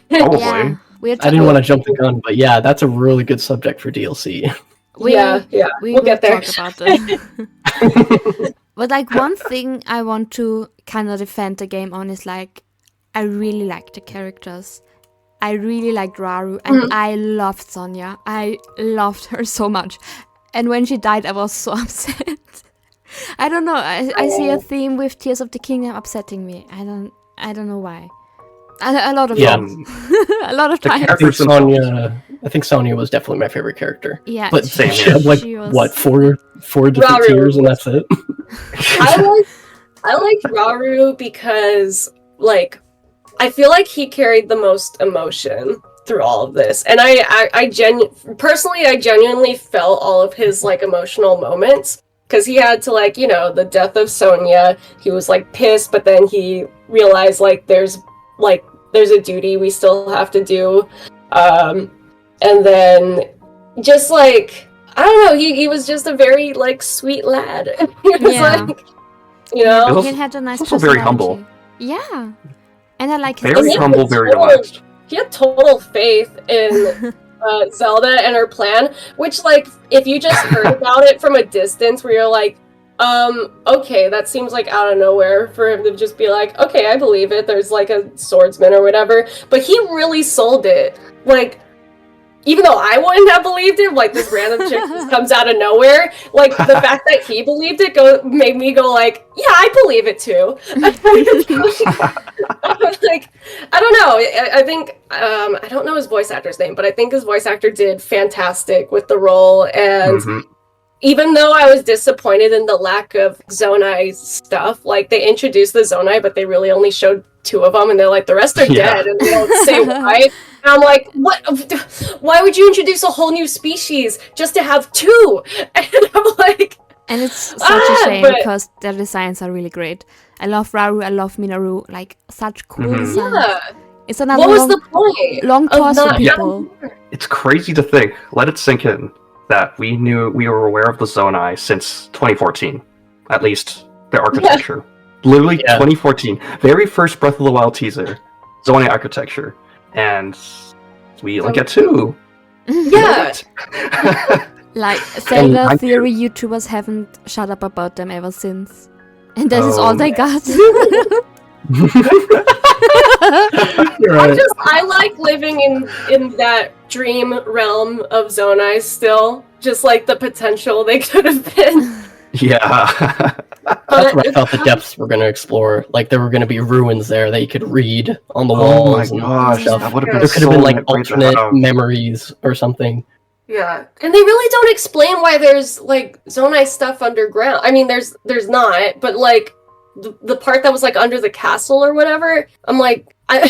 Probably. Yeah, I didn't want to jump the gun, but yeah, that's a really good subject for DLC. We'll get there. Talk about that. But like one thing I want to kind of defend the game on is like I really like the characters. I really liked Rauru, and I loved Sonia. I loved her so much. And when she died, I was so upset. I don't know. I see a theme with Tears of the Kingdom upsetting me. I don't know why. A lot of times. A lot of times. I think Sonia was definitely my favorite character. Yeah, but same she had like she was... what four different tiers, and that's it. I liked Rauru because like I feel like he carried the most emotion through all of this, and I genuinely felt all of his like emotional moments. Because he had to, like, you know, the death of Sonia, he was, like, pissed, but then he realized, like, there's a duty we still have to do. And then, just, like, I don't know, he was just a very, like, sweet lad. He was, like, you know? He had a nice also very humble. Yeah. And I like his Very design. humble, very Total- relaxed. He had total faith in Zelda and her plan, which, like, if you just heard about it from a distance where you're like, okay, that seems like out of nowhere for him to just be like, okay, I believe it, there's like a swordsman or whatever, but he really sold it. Like, even though I wouldn't have believed it, like, this random chick just comes out of nowhere, like, the fact that he believed it made me go like, yeah, I believe it too. Like, I don't know. I think I don't know his voice actor's name, but I think his voice actor did fantastic with the role. And even though I was disappointed in the lack of Zonai stuff, like they introduced the Zonai, but they really only showed 2 of them, and they're like, the rest are dead, and they don't say why. And I'm like, what? Why would you introduce a whole new species just to have 2? And I'm like. And it's such a shame because their designs are really great. I love Raru, I love Minaru, like such cool designs. Yeah. It's another What was the point? long pause for people. It's crazy to think. Let it sink in that we were aware of the Zonai since 2014, at least their architecture. Literally 2014, very first Breath of the Wild teaser, Zonai architecture, and we only get 2. Yeah. Like, Zelda theory YouTubers haven't shut up about them ever since. And this is all they got. I like living in that dream realm of Zonai still. Just like the potential they could have been. Yeah. That's where I thought the depths were going to explore. Like, there were going to be ruins there that you could read on the walls. Oh my gosh, stuff. that would have been There could have been, like, great to alternate have. memories or something. Yeah, and they really don't explain why there's like Zonai stuff underground. I mean, there's not, but like the part that was like under the castle or whatever. I'm like, I'm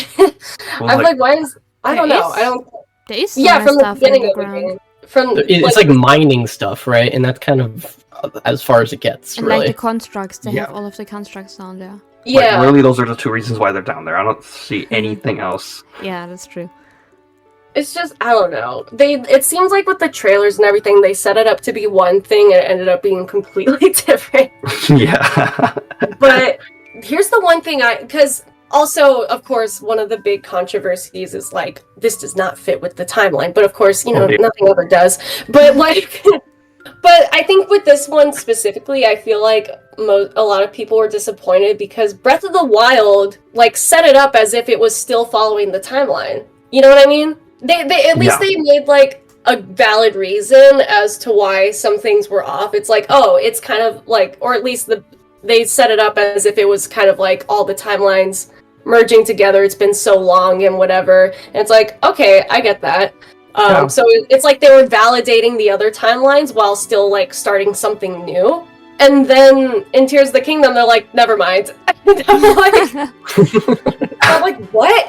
like, why is I don't know. I don't. There is Yeah, from the stuff beginning of the underground. game. From It's like mining stuff, right? And that's kind of as far as it gets, And really. like the constructs, they Yeah. have all of the constructs down there. yeah, Like, really, those are the 2 reasons why they're down there. I don't see anything else. Yeah, that's true. it's just I don't know. It seems like with the trailers and everything, they set it up to be one thing and it ended up being completely different. Yeah. But here's the one thing because also, of course, one of the big controversies is like, this does not fit with the timeline. But of course, nothing ever does. But like, but I think with this one specifically, I feel like a lot of people were disappointed because Breath of the Wild like set it up as if it was still following the timeline. You know what I mean? They at least they made like a valid reason as to why some things were off. It's like, oh, it's kind of like, or at least they set it up as if it was kind of like all the timelines merging together. It's been so long and whatever. And it's like, okay, I get that. So it's like they were validating the other timelines while still like starting something new. And then in Tears of the Kingdom, they're like, never mind. I'm like, what?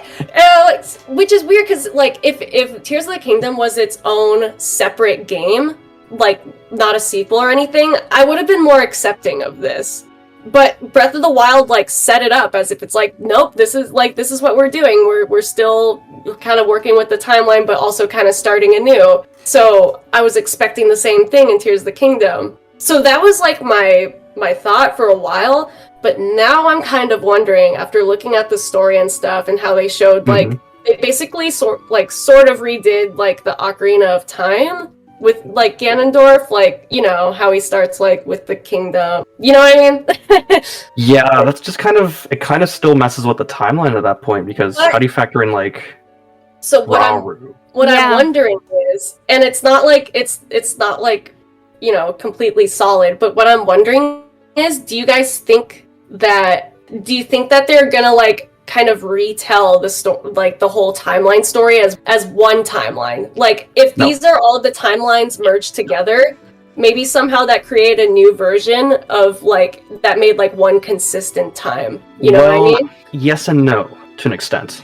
Which is weird because like if Tears of the Kingdom was its own separate game, like not a sequel or anything, I would have been more accepting of this. But Breath of the Wild like set it up as if it's like, nope, this is what we're doing. We're still kind of working with the timeline, but also kind of starting anew. So I was expecting the same thing in Tears of the Kingdom. So that was like my thought for a while. But now I'm kind of wondering, after looking at the story and stuff and how they showed like they basically sort of redid like the Ocarina of Time with like Ganondorf, like, how he starts like with the kingdom. You know what I mean? Yeah, that's just kind of still messes with the timeline at that point because how do you factor in like Rauru? What I'm wondering is, and it's not like completely solid, but what I'm wondering is, do you think that they're gonna like kind of retell the whole timeline story as one timeline? Like, if these are all the timelines merged together, maybe somehow that create a new version of like that made like one consistent time. You know what I mean? Yes and no, to an extent.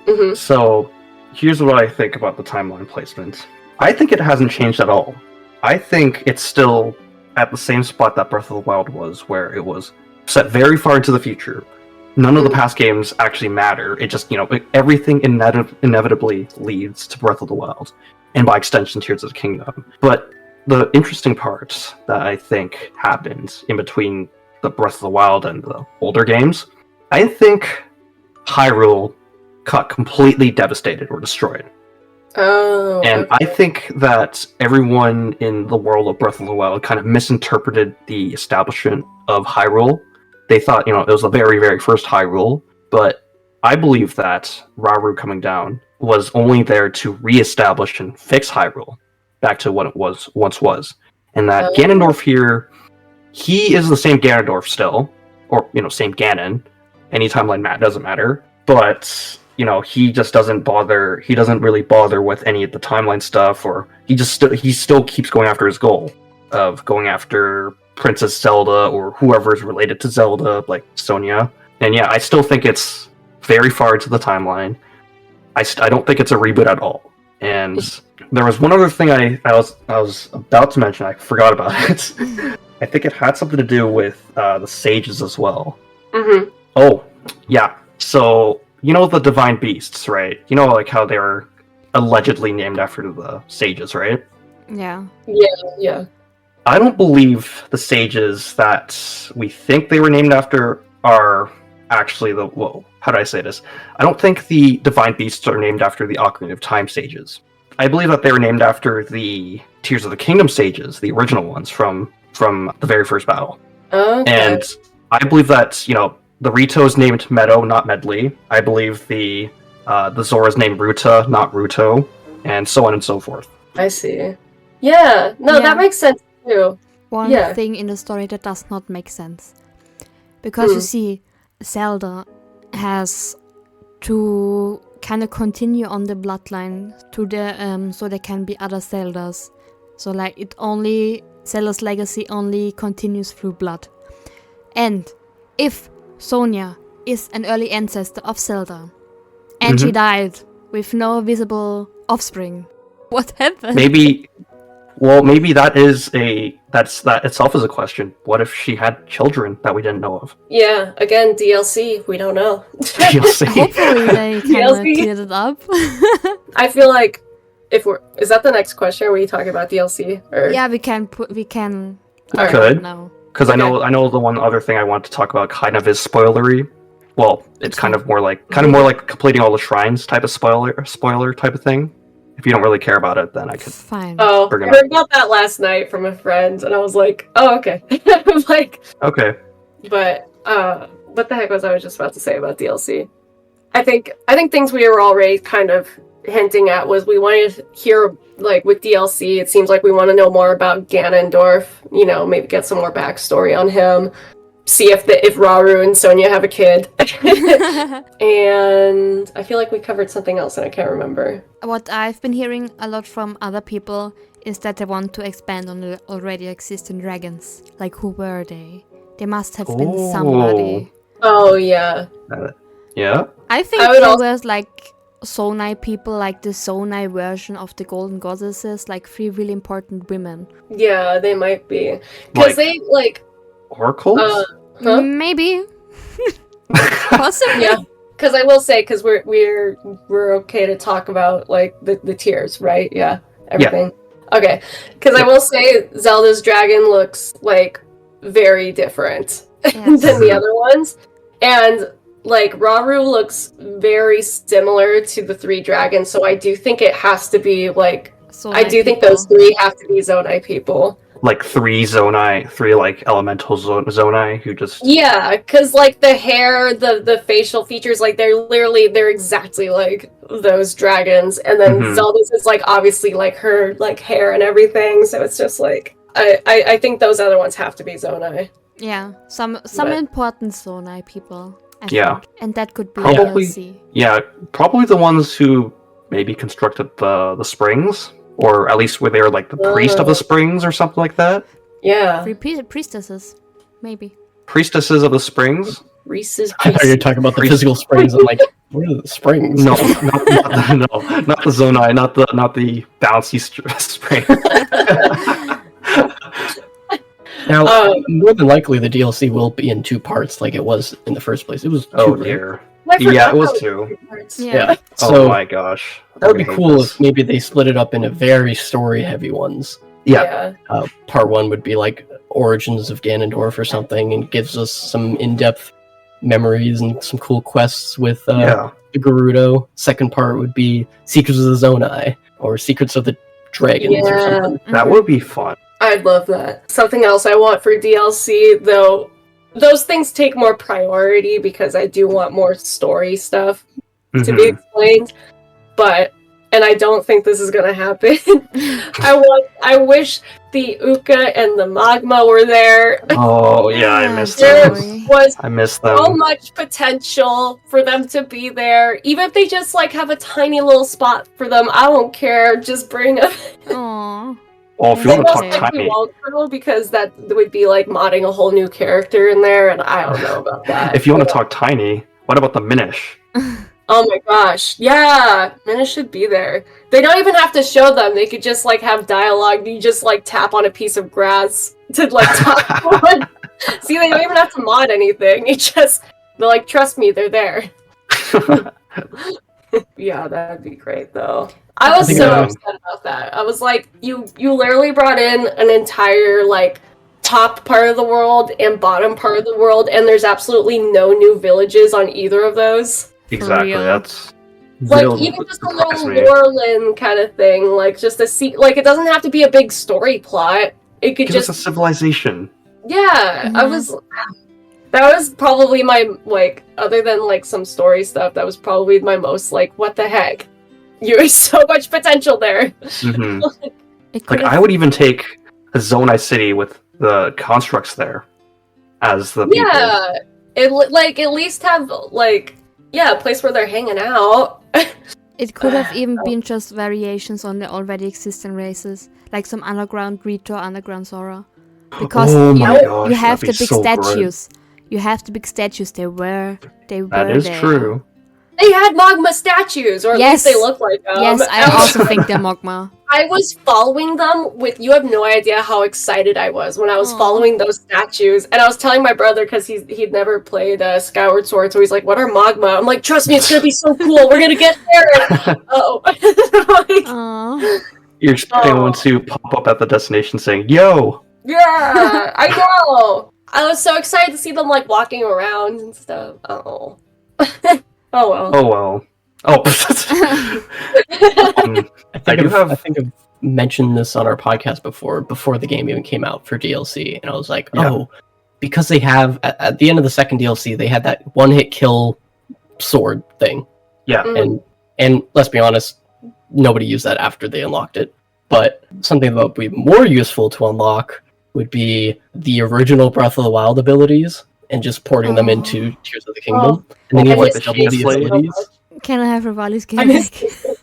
Mm-hmm. So here's what I think about the timeline placement. I think it hasn't changed at all. I think it's still at the same spot that Breath of the Wild was, where it was set very far into the future. None of the past games actually matter. It just, everything inevitably leads to Breath of the Wild, and by extension, Tears of the Kingdom. But the interesting part that I think happened in between the Breath of the Wild and the older games, I think Hyrule got completely devastated or destroyed. Oh. And I think that everyone in the world of Breath of the Wild kind of misinterpreted the establishment of Hyrule. They thought, it was the very, very first Hyrule, but I believe that Rauru coming down was only there to reestablish and fix Hyrule back to what it once was. And that Ganondorf here, he is the same Ganondorf still, or, same Ganon. Any timeline doesn't matter. But, he just doesn't really bother with any of the timeline stuff, or he still keeps going after his goal of going after Princess Zelda or whoever is related to Zelda, like Sonia. And yeah, I still think it's very far into the timeline. I don't think it's a reboot at all. And there was one other thing I was about to mention. I forgot about it. I think it had something to do with the sages as well. Mm-hmm. Oh, yeah. So, the divine beasts, right? Like how they're allegedly named after the sages, right? Yeah. Yeah. I don't believe the sages that we think they were named after are actually how do I say this? I don't think the divine beasts are named after the Ocarina of Time sages. I believe that they were named after the Tears of the Kingdom sages, the original ones from the very first battle. Okay. And I believe that, the Rito is named Meadow, not Medley. I believe the Zora is named Ruta, not Ruto, and so on and so forth. I see. Yeah. No, that makes sense too. One thing in the story that does not make sense. Because you see, Zelda has to kind of continue on the bloodline to the so there can be other Zeldas. So like Zelda's legacy only continues through blood. And if Sonia is an early ancestor of Zelda and she died with no visible offspring, what happened? Maybe that itself is a question. What if she had children that we didn't know of? Yeah, again, DLC, we don't know. DLC. Hopefully they kind of cleared it up. I feel like is that the next question? Are we talking about DLC? Or? Yeah, we can. Right. Could. No. Because I know the one other thing I want to talk about kind of is spoilery. Well, it's kind of more like completing all the shrines type of spoiler type of thing. If you don't really care about it, then I could. Fine. Oh, I heard about that last night from a friend, and I was like, oh, okay. I'm like, okay. But what the heck was I just about to say about DLC? I think things we were already kind of hinting at was we wanted to hear, like, with DLC, it seems like we want to know more about Ganondorf, maybe get some more backstory on him, see if Rauru and Sonia have a kid. And I feel like we covered something else and I can't remember. What I've been hearing a lot from other people is that they want to expand on the already existing dragons. Like, who were they? They must have been somebody. Oh, yeah. Yeah? I think there was, like, Zonai people, like the Zonai version of the Golden Goddesses, like 3 really important women. Yeah, they might be. Because they, like... Oracles? Maybe. Possibly. Yeah. Because I will say, because we're okay to talk about, like, the tiers, right? Yeah. Everything. Yeah. Okay. Because I will say Zelda's dragon looks, like, very different than the other ones. And... like, Rauru looks very similar to the 3 dragons, so I do think it has to be, like... Zonai I do think those 3 have to be Zonai people. Like 3 like, elemental Zonai who just... Yeah, because, like, the hair, the facial features, like, they're exactly like those dragons. And then Zelda's is, like, obviously, like, her, like, hair and everything, so it's just, like... I think those other ones have to be Zonai. Yeah, some important Zonai people. I think. And that could be probably DLC. Yeah, probably the ones who maybe constructed the springs, or at least where they were like the priest of the springs or something like that. Yeah, priestesses, maybe. Priestesses of the springs. I thought you were talking about the physical springs. I'm like, what are the springs? No, not the Zonai, not the bouncy spring. Now, more than likely, the DLC will be in 2 parts, like it was in the first place. It was 2. Oh dear. Yeah, it was 2. Yeah. So, oh my gosh. That would be cool if maybe they split it up into very story-heavy ones. Yeah. Part 1 would be like origins of Ganondorf or something, and gives us some in-depth memories and some cool quests with Yeah. the Gerudo. Second part would be Secrets of the Zonai or Secrets of the Dragons or Yeah. something. That would be fun. I'd love that. Something else I want for DLC, though, those things take more priority because I do want more story stuff to be explained. And I don't think this is gonna happen. I wish the Uka and the Magma were there. Oh yeah, I missed There them. was I missed them. so much potential for them to be there. Even if they just like have a tiny little spot for them, I won't care. Just bring them. Aww. Oh, if you They want to most talk likely tiny, won't though, because that would be like modding a whole new character in there, and I don't know about that. if you want to talk tiny, what about the Minish? Oh my gosh, yeah, Mina should be there. They don't even have to show them. They could just like have dialogue. You just like tap on a piece of grass to like talk to one. See, they don't even have to mod anything. They're like, trust me, they're there. Yeah, that'd be great though. I was so upset about that. I was like, you literally brought in an entire like top part of the world and bottom part of the world, and there's absolutely no new villages on either of those. Exactly. real. That's Like real even just a surprised little me. Lorelin kind of thing, like just like it doesn't have to be a big story plot. It could Give just us a civilization. yeah. Mhm. That was probably my like other than like some story stuff. That was probably my most like what the heck. There's so much potential there. hmm It could Like I would even take a Zonai city with the constructs there as the people. Yeah, like at least have like a place where they're hanging out. It could have even been just variations on the already existing races, like some underground Rito, underground Zora. Because Oh you, my gosh, you have the that'd be big so good. statues. You have the big statues. They were That is there. true. They had magma statues, or at Yes. least they look like them. Yes, I also think they're Mogma. I was following them with. You have no idea how excited I was when I was Aw. following those statues, and I was telling my brother because he'd never played Skyward Sword, so he's like, "What are magma?" I'm like, "Trust me, it's gonna be so cool. We're gonna get there." Oh, like, Aww. You're expecting Oh. one to pop up at the destination saying, "Yo!" yeah, I know. I was so excited to see them like walking around and stuff. Oh, oh well. Oh well. Oh. I do have. I think I've mentioned this on our podcast before the game even came out for DLC, and I was like, Yeah. oh, because they have at the end of the second DLC, they had that one-hit kill sword thing, Yeah. Mm. and let's be honest, nobody used that after they unlocked it. But something that would be more useful to unlock would be the original Breath of the Wild abilities and just porting them Oh. into Tears of the Kingdom, and then I you have like miss double the Sheikah Blade. abilities. Can I have Rivali's I game miss back?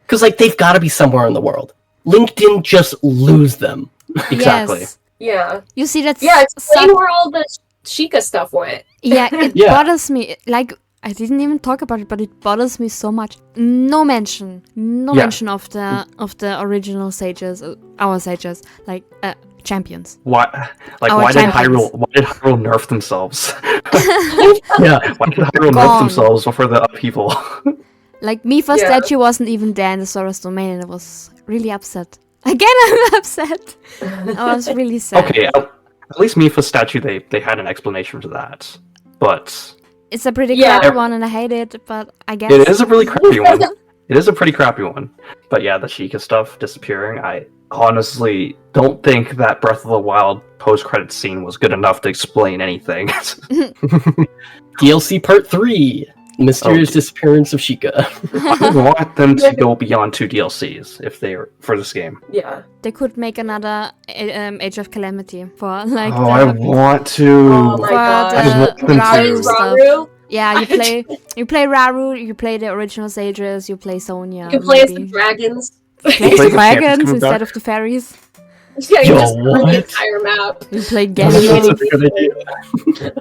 Because like they've got to be somewhere in the world. Link didn't just lose them. Exactly. Yes. Yeah. You see, that's Yeah, explain some- where all the Sheikah stuff went. Yeah, it Yeah. bothers me. Like, I didn't even talk about it, but it bothers me so much. No mention of the original sages, our sages, like champions. Why? Like, Our why did champions. Hyrule nerf themselves? Yeah. Why did Hyrule nerf Gone. themselves for the upheaval? Like, Mifa Yeah. statue wasn't even there in the Sora's domain, and I was really upset. Again, I'm upset. I was really sad. Okay, at least Mifa's statue, they had an explanation for that. But It's a pretty Yeah. crappy one, and I hate it, but I guess it is a really crappy one. It is a pretty crappy one. But yeah, the Sheikah stuff disappearing, I honestly don't think that Breath of the Wild post-credit scene was good enough to explain anything. DLC Part 3. Mysterious Oh. disappearance of Sheikah. I would want them to go beyond 2 DLCs if they were for this game. Yeah. they could make another Age of Calamity for like Oh, I the, want to. Oh my for god. I want the them Raru to. stuff. Raru? Yeah, you play Raru, you play the original sages, you play Sonya. You can play as the maybe. dragons. Play Play the the champions dragons coming instead back. of the fairies. Yeah, you Yo, just cover the what? entire map. You play That's Genji. such a good idea.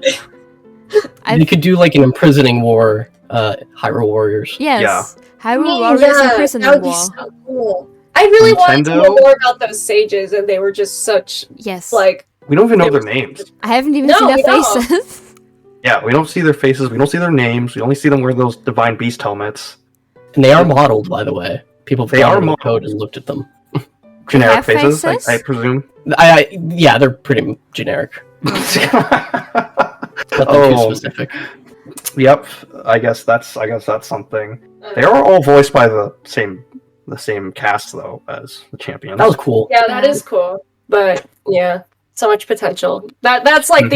I- You could do like an imprisoning war, Hyrule Warriors. Yes. Hyrule Yeah, Warriors that Imprisonment would be War. so cool. I really wanted to know Nintendo? more about those sages, and they were just such Yes. like. We don't even know They their were- names. I haven't even No, seen we their don't. faces. Yeah, we don't see their faces. We don't see their names. We only see them wear those Divine Beast helmets. And they are modeled, by the way. People have They gone are into the modeled. code and looked at them. Generic have faces, faces? I presume. Yeah, they're pretty generic. Nothing too specific. Yep. I guess that's something. They are all voiced by the same cast though as the champions. That was cool. Yeah, that is cool. But yeah, so much potential. That's like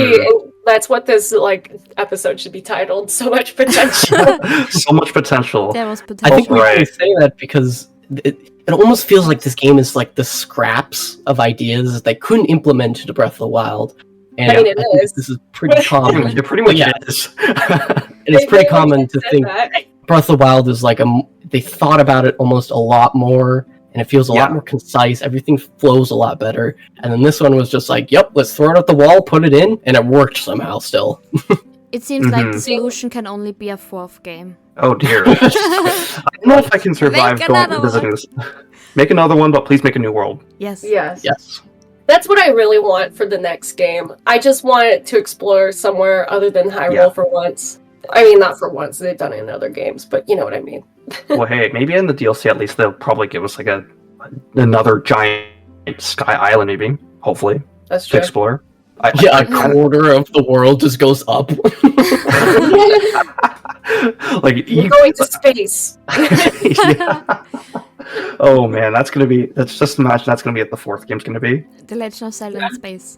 that's what this like episode should be titled. So much potential. So much potential. There was potential. I think we can say that because it almost feels like this game is like the scraps of ideas that they couldn't implement into Breath of the Wild. And I mean, it is. This is pretty common. It pretty much is. And it's pretty common to think that. Breath of the Wild is like they thought about it almost a lot more, and it feels a lot more concise. Everything flows a lot better. And then this one was just like, yep, let's throw it at the wall, put it in, and it worked somehow still. It seems like the solution can only be a 4th game. Oh dear. I don't know if I can survive going and visiting this. Make another one, but please make a new world. Yes. Yes. That's what I really want for the next game. I just want it to explore somewhere other than Hyrule for once. I mean, not for once. They've done it in other games, but you know what I mean. Well, hey, maybe in the DLC at least they'll probably give us like another giant sky island, maybe. Hopefully, That's to true. explore. A quarter of the world just goes up. Like We're going to space. Yeah. Oh man, that's just imagine that's gonna be what the 4th game's gonna be. The Legend of Zelda in Space.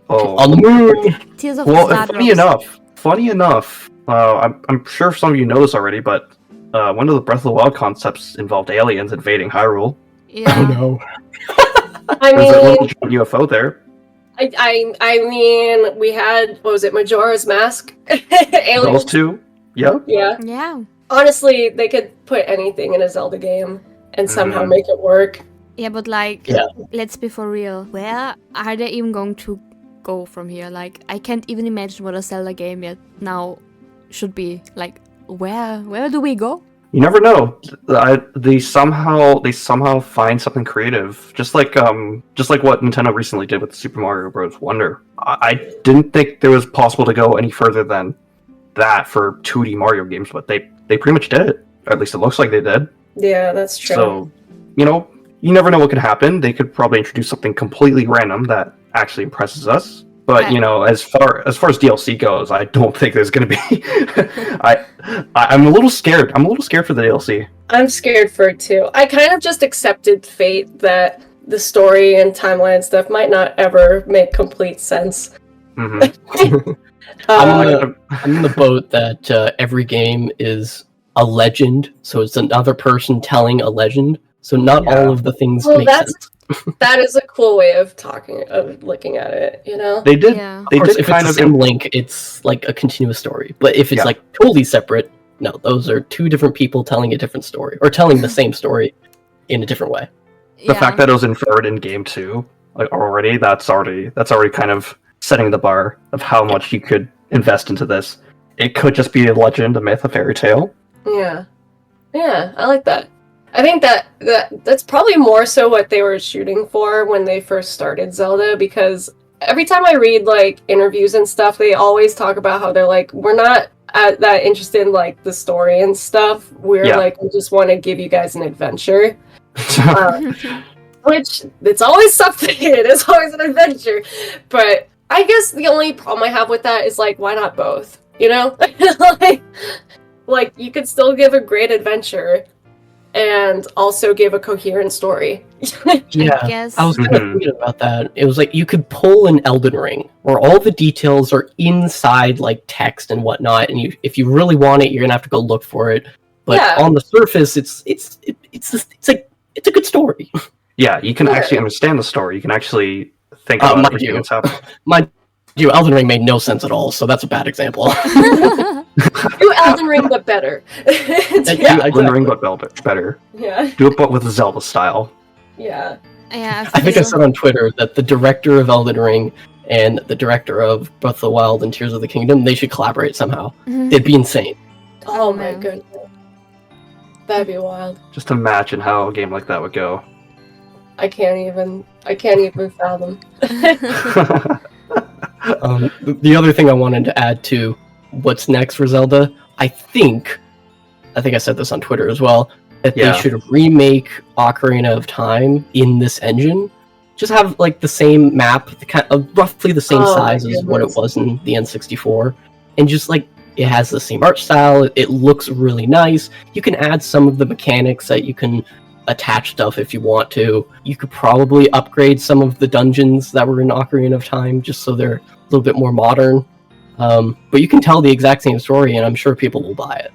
Oh, On the moon! Tears of well, the Stardust. funny enough, I'm sure some of you know this already, but one of the Breath of the Wild concepts involved aliens invading Hyrule. Yeah. Oh no. I There's a mean, little UFO there. I mean, we had what was it, Majora's Mask? Aliens. Those two. Yep. Yeah. Yeah. Honestly, they could put anything in a Zelda game and somehow make it work. Yeah, but like, let's be for real. Where are they even going to go from here? Like, I can't even imagine what a Zelda game yet now should be. Like, where do we go? You never know. They somehow find something creative, just like what Nintendo recently did with Super Mario Bros. Wonder. I didn't think there was possible to go any further than that for 2D Mario games, but they pretty much did it. Or at least it looks like they did. Yeah, that's true. So, you never know what could happen. They could probably introduce something completely random that actually impresses us. But as far as DLC goes, I don't think there's going to be. I'm a little scared. I'm a little scared for the DLC. I'm scared for it too. I kind of just accepted fate that the story and timeline stuff might not ever make complete sense. Mm-hmm. I'm in the boat that every game is a legend, so it's another person telling a legend. So not all of the things make sense. That is a cool way of looking at it, They did. Yeah. They did if kind it's of the same link, it's like a continuous story. But if it's like totally separate, no, those are two different people telling a different story or telling the same story in a different way. The fact that it was inferred in game 2, like already, that's already kind of setting the bar of how much you could invest into this. It could just be a legend, a myth, a fairy tale. Yeah, I like that. I think that's probably more so what they were shooting for when they first started Zelda, because every time I read like interviews and stuff, they always talk about how they're like, we're not that interested in like the story and stuff. We're like, we just want to give you guys an adventure. Which it's always something. It is always an adventure. But I guess the only problem I have with that is like, why not both? like you could still give a great adventure and also give a coherent story. I was kind of thinking about that. It was like you could pull an Elden Ring where all the details are inside like text and whatnot, and if you really want it, you're gonna have to go look for it. But on the surface, it's a good story. Yeah, you can actually understand the story. You can actually think about everything that's happening. Mind you, Elden Ring made no sense at all, so that's a bad example. Do Elden Ring, but better. Elden Ring, but better. Yeah. Do it, but with the Zelda style. Yeah. I think I said on Twitter that the director of Elden Ring and the director of Breath of the Wild and Tears of the Kingdom, they should collaborate somehow. It'd be insane. Oh my goodness. That'd be wild. Just imagine how a game like that would go. I can't even fathom. The other thing I wanted to add to what's next for Zelda, I think I said this on Twitter as well, that they should remake Ocarina of Time in this engine. Just have like the same map, roughly the same size as what it was in the N64, and just like it has the same art style. It looks really nice. You can add some of the mechanics that you can attach stuff if you want to. You could probably upgrade some of the dungeons that were in Ocarina of Time just so they're a little bit more modern. But you can tell the exact same story, and I'm sure people will buy it.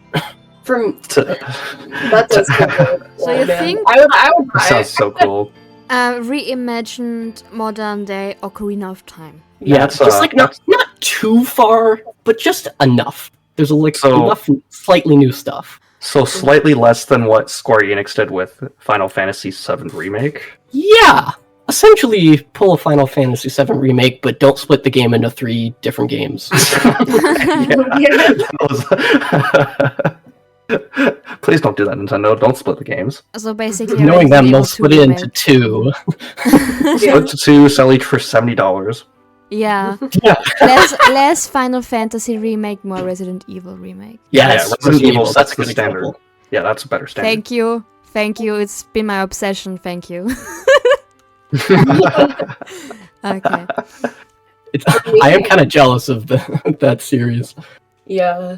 That does cool. So you think I would buy Sounds it. so cool. reimagined modern day Ocarina of Time? Yeah, That's, just like not too far, but just enough. There's enough slightly new stuff. So slightly less than what Square Enix did with Final Fantasy VII Remake. Yeah, essentially pull a Final Fantasy VII Remake, but don't split the game into 3 different games. Please don't do that, Nintendo. Don't split the games. So basically, Knowing them, Resident they'll Evil split 2 it into remake. 2. Split to 2, sell each for $70. Yeah. Yeah, less Final Fantasy remake, more Resident Evil remake. yes, Resident Evil that's sets a the good standard. example. Yeah, that's a better standard. Thank you. It's been my obsession. Thank you. Okay. I am kind of jealous of that series. Yeah.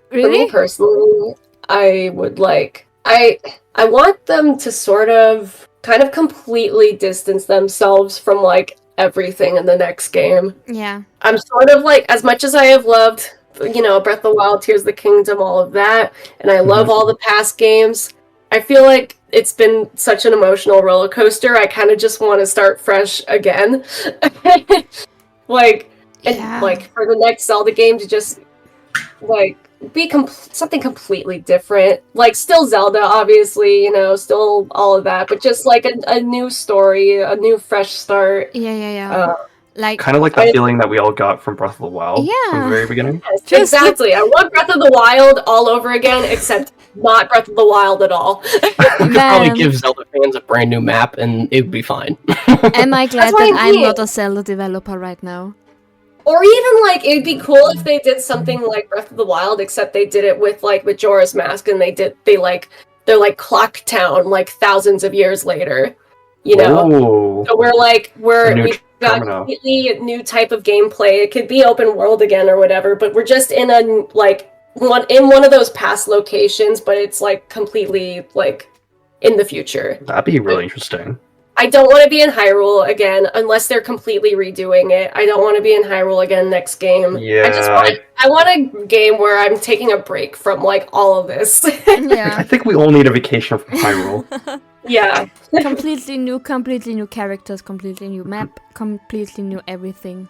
For me Really? personally, I would like I want them to sort of kind of completely distance themselves from like everything in the next game. Yeah. I'm sort of like, as much as I have loved, Breath of the Wild, Tears of the Kingdom, all of that, and I love all the past games, I feel like it's been such an emotional roller coaster. I kind of just want to start fresh again. Like, and Yeah. like for the next Zelda game to just like be something completely different. Like still Zelda, obviously, still all of that, but just like a new story, a new fresh start. Yeah. Like, Kind of like that feeling that we all got from Breath of the Wild from Yeah. the very beginning. Yes, Just exactly. I want Breath of the Wild all over again, except not Breath of the Wild at all. You could probably man, give Zelda fans a brand new map, and it would be fine. am I glad what I that I'm mean. not a Zelda developer right now? Or even like it'd be cool if they did something like Breath of the Wild, except they did it with like Majora's Mask, and they're like Clock Town, like thousands of years later. Oh, So we've got a Termino. completely new type of gameplay. It could be open world again or whatever, but we're just in one of those past locations, but it's like completely like in the future. that'd be really interesting. I don't want to be in Hyrule again unless they're completely redoing it. I don't want to be in Hyrule again next game. Yeah, I want a game where I'm taking a break from like all of this. I Yeah. think we all need a vacation from Hyrule. Yeah. completely new characters, completely new map, completely new everything.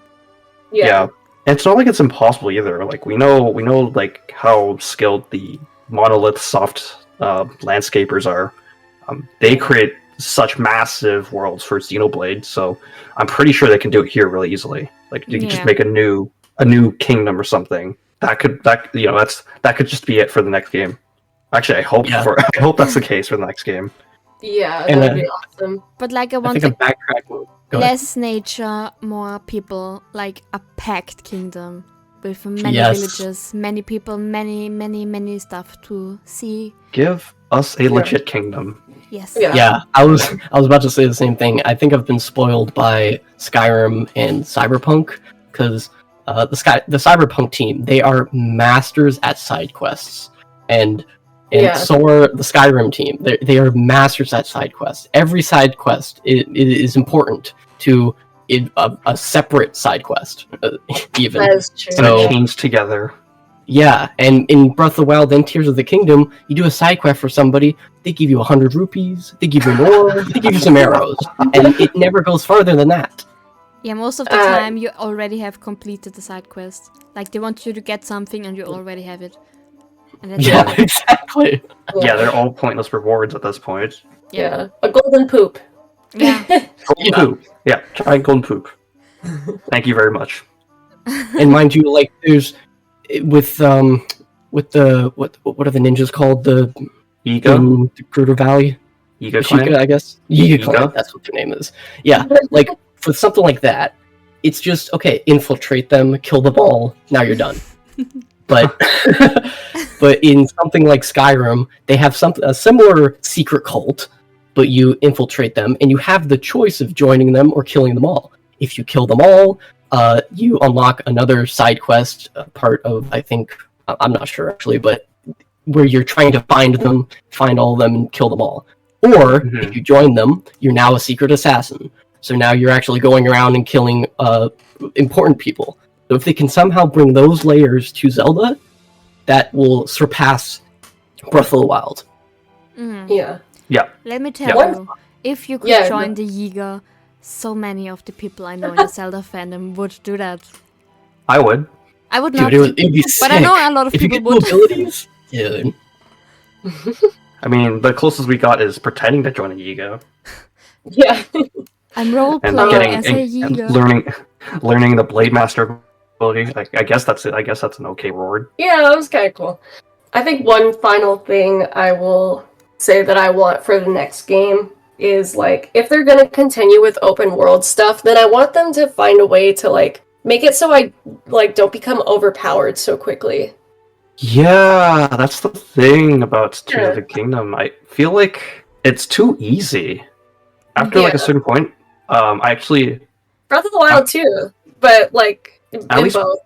Yeah. And it's not like it's impossible either. Like we know like how skilled the Monolith Soft landscapers are. They create such massive worlds for Xenoblade, so I'm pretty sure they can do it here really easily. Like you can just Yeah. make a new kingdom or something. That could just be it for the next game. Actually, I hope that's the case for the next game. Yeah, And, that would be awesome. But like, I I want think I'm backtracking. Go ahead. less nature, more people, like a packed kingdom with many Yes. villages, many people, many stuff to see. Give us a legit kingdom. Yes. Yeah. Yeah, I was about to say the same thing. I think I've been spoiled by Skyrim and Cyberpunk because the Cyberpunk team, they are masters at side quests, and Yeah. so are the Skyrim team. They are masters at side quests. Every side quest it is important to a separate side quest, even. That is true. So- And it chains together. Yeah, and in Breath of the Wild and Tears of the Kingdom, you do a side quest for somebody, they give you 100 rupees, they give you an ore, they give you some arrows, and it never goes farther than that. Yeah, most of the time you already have completed the side quest. Like, they want you to get something and you already have it. And that's Yeah, it. exactly. Yeah, they're all pointless rewards at this point. Yeah. A golden poop. Yeah. Golden poop. Yeah, try golden poop. Thank you very much. And mind you, like there's with the what are the ninjas called? The Gerudo Valley, Yiga Sheikah, clan. I guess. Yiga clan, Yiga? that's what their name is. Yeah, like for something like that, it's just okay. Infiltrate them, kill them all. Now you're done. But but in something like Skyrim, they have a similar secret cult, but you infiltrate them, and you have the choice of joining them or killing them all. If you kill them all, you unlock another side quest, part of, I think, I'm not sure actually, but where you're trying to find all of them, and kill them all. Or, if you join them, you're now a secret assassin. So now you're actually going around and killing important people. So if they can somehow bring those layers to Zelda, that will surpass Breath of the Wild. Yeah. Let me tell you, if you could join the Yiga, so many of the people I know in the Zelda fandom would do that. I would. I would not, Dude, it'd be sick. but I know a lot of if people you get would. abilities, dude. I mean, the closest we got is pretending to join a Yiga. Yeah. I'm role And playing as a Yiga. learning the Blade Master ability. I guess that's it. I guess that's an okay reward. Yeah, that was kind of cool. I think one final thing I will say that I want for the next game is, like, if they're going to continue with open world stuff, then I want them to find a way to, like, make it so I, like, don't become overpowered so quickly. Yeah, that's the thing about Tears of the Kingdom. I feel like it's too easy. After like a certain point, I actually Breath of the Wild too, but like at least both.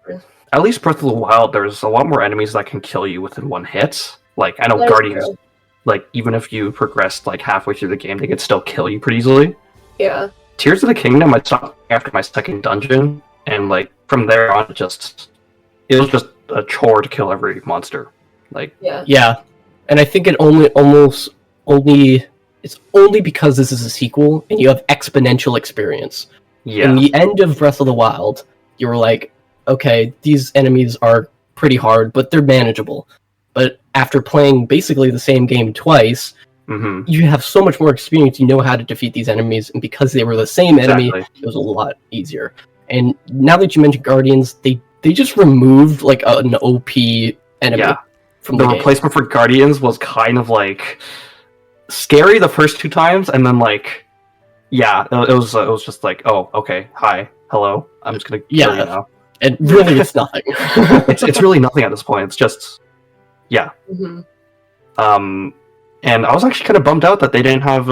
At least Breath of the Wild, there's a lot more enemies that can kill you within one hit. Like I know That's Guardians, true. like even if you progressed like halfway through the game, they could still kill you pretty easily. Yeah. Tears of the Kingdom, I stopped after my second dungeon, and like from there on, it was just a chore to kill every monster. Like Yeah, and I think it's only because this is a sequel and you have exponential experience. yeah, In the end of Breath of the Wild, you were like, okay, these enemies are pretty hard, but they're manageable. But after playing basically the same game twice, you have so much more experience, you know how to defeat these enemies, and because they were the same enemy, it was a lot easier. And now that you mentioned Guardians, they just removed like an OP enemy from the game. replacement for Guardians was kind of like scary the first two times, and then like it was just like, oh, okay, hi, hello, I'm just gonna kill you now. And really it's nothing. it's really nothing at this point. It's just and I was actually kind of bummed out that they didn't have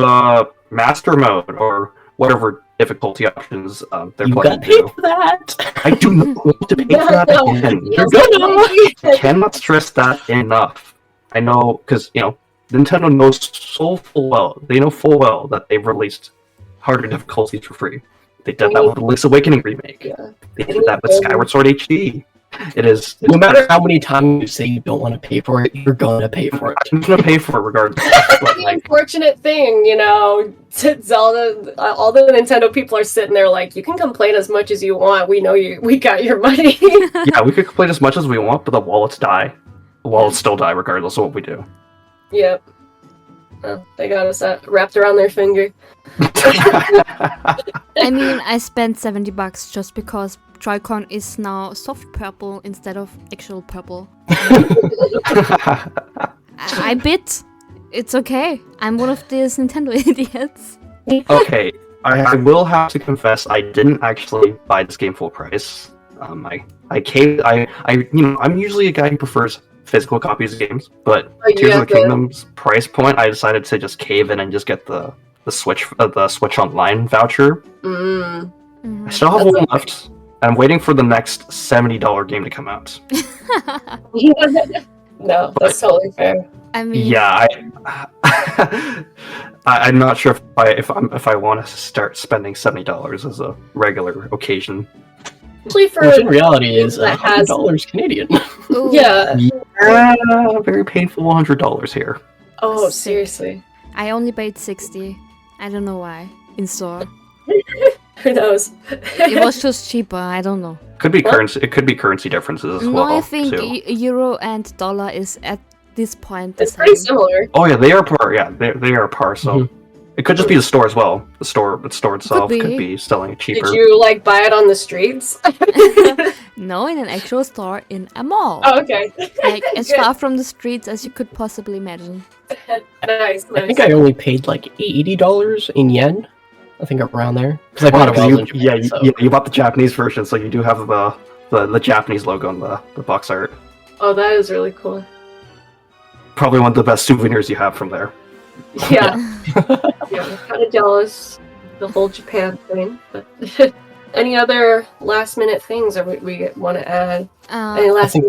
master mode or whatever difficulty options they're You planning got to do. paid for that. I do not want to pay for that again. You're gonna. Cannot stress that enough. I know, because, Nintendo knows full well that they've released harder difficulties for free. They did that with the Link's Awakening remake. Yeah. They did that with Skyward Sword HD. No matter how many times you say you don't want to pay for it, you're gonna pay for it. I'm gonna pay for it regardless. But, The unfortunate thing, Zelda, all the Nintendo people are sitting there like, you can complain as much as you want. We know we got your money. yeah, we could complain as much as we want, but the wallets die. The wallets still die regardless of what we do. Yep. Well, they got us wrapped around their finger. I mean, I spent $70 just because Joy-Con is now soft purple instead of actual purple. I bid. It's okay. I'm one of these Nintendo idiots. Okay, I will have to confess, I didn't actually buy this game full price. I'm usually a guy who prefers physical copies of games, but Tears of the Kingdom's price point, I decided to just cave in and just get the Switch Online voucher. I still have one left. I'm waiting for the next $70 game to come out. No, that's totally fair. I mean, yeah, I'm not sure if I want to start spending $70 as a regular occasion. Actually, Which in reality is that has $100 Canadian. ooh. Yeah. Very painful $100 here. Oh, seriously. I only paid 60. I don't know why. In store. Who knows? It was just cheaper. I don't know. Could be currency. It could be currency differences as No, well. I think too. euro and dollar is at this point the It's pretty same. similar. Oh yeah, they are par. Yeah, they are par. So it could just be the store as well. The store itself be. could be selling it cheaper. Did you buy it on the streets? No, in an actual store in a mall. Oh, okay. Like as Good. far from the streets as you could possibly imagine. Nice. I think I only paid like $80 in yen. I think around there because I bought it while I was in Japan. So. You bought the Japanese version, so you do have the Japanese logo on the box art. Oh, that is really cool. Probably one of the best souvenirs you have from there. Yeah. Yeah, I'm kind of jealous. The whole Japan thing. But Any other last minute things that we want to add? Any I last think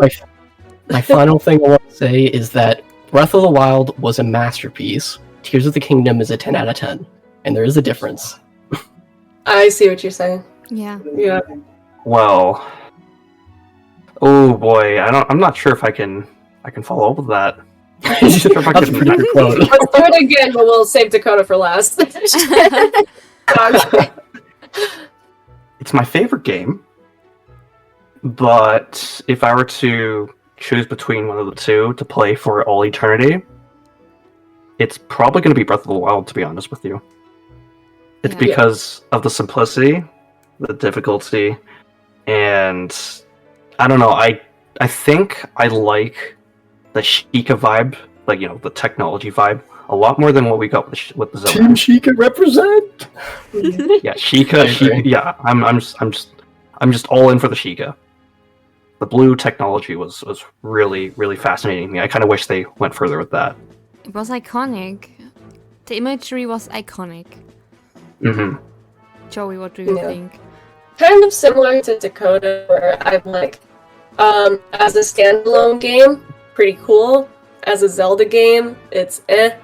my final thing I want to say is that Breath of the Wild was a masterpiece. Tears of the Kingdom is a 10 out of 10, and there is a difference. I see what you're saying. Yeah. Yeah. Well, oh boy, I'm not sure if I can follow up with that. That's a pretty good quote. Let's do it again, but we'll save Dakota for last. It's my favorite game, but if I were to choose between one of the two to play for all eternity, it's probably going to be Breath of the Wild, to be honest with you. It's Yeah. because of the simplicity, the difficulty, and I don't know, I think I like the Sheikah vibe, like, the technology vibe, a lot more than what we got with the Zelda. Team Sheikah represent! Yeah, Sheikah, yeah, I'm just all in for the Sheikah. The blue technology was really, really fascinating to me. I kind of wish they went further with that. It was iconic. The imagery was iconic. Mm-hmm. Joey, what do you Yeah. think? Kind of similar to Dakota, where I'm like, as a standalone game, pretty cool. As a Zelda game, it's eh.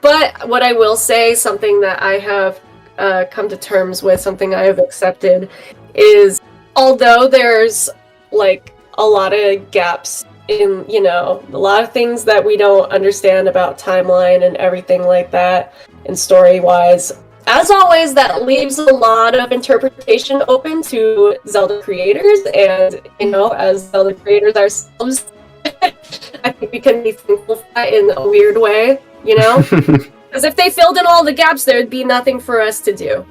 But what I will say, something that I have come to terms with, something I have accepted, is although there's like a lot of gaps in, a lot of things that we don't understand about timeline and everything like that, and story-wise, as always, that leaves a lot of interpretation open to Zelda creators, and, as Zelda creators ourselves, I think we can be thankful for that in a weird way, Because if they filled in all the gaps, there'd be nothing for us to do.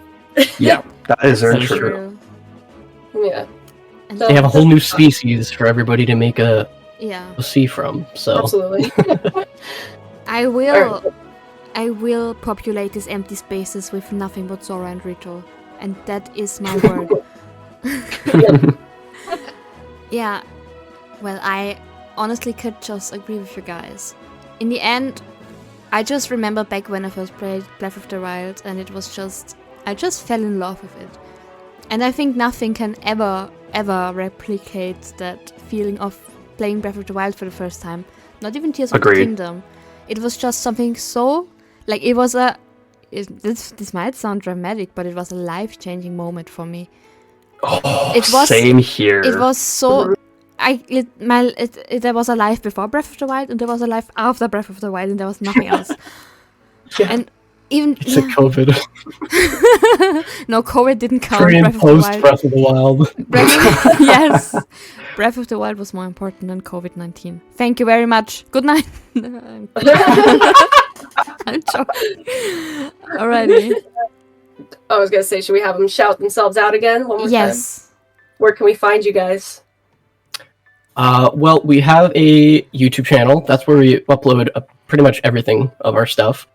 Yeah, that is very That's true. Yeah. And They have a whole new species for everybody to make a yeah. see from, so... Absolutely. I will populate these empty spaces with nothing but Zora and Rito. And that is my word. Yeah. Well, I honestly could just agree with you guys. In the end, I just remember back when I first played Breath of the Wild, and it was just... I just fell in love with it. And I think nothing can ever replicate that feeling of playing Breath of the Wild for the first time. Not even Tears of the Agreed. Kingdom. It was just something so... Like, it was this might sound dramatic, but it was a life-changing moment for me. Oh, It was- same here. It was so... there was a life before Breath of the Wild, and there was a life after Breath of the Wild, and there was nothing else. Yeah. And even... It's a COVID. No, COVID didn't count. Pre and Breath of the post Wild. Breath of the Wild. Yes. Breath of the Wild was more important than COVID-19. Thank you very much. Good night. I'm joking. Alrighty. I was gonna say, should we have them shout themselves out again one more time? Yes. Where can we find you guys? Well, we have a YouTube channel. That's where we upload pretty much everything of our stuff.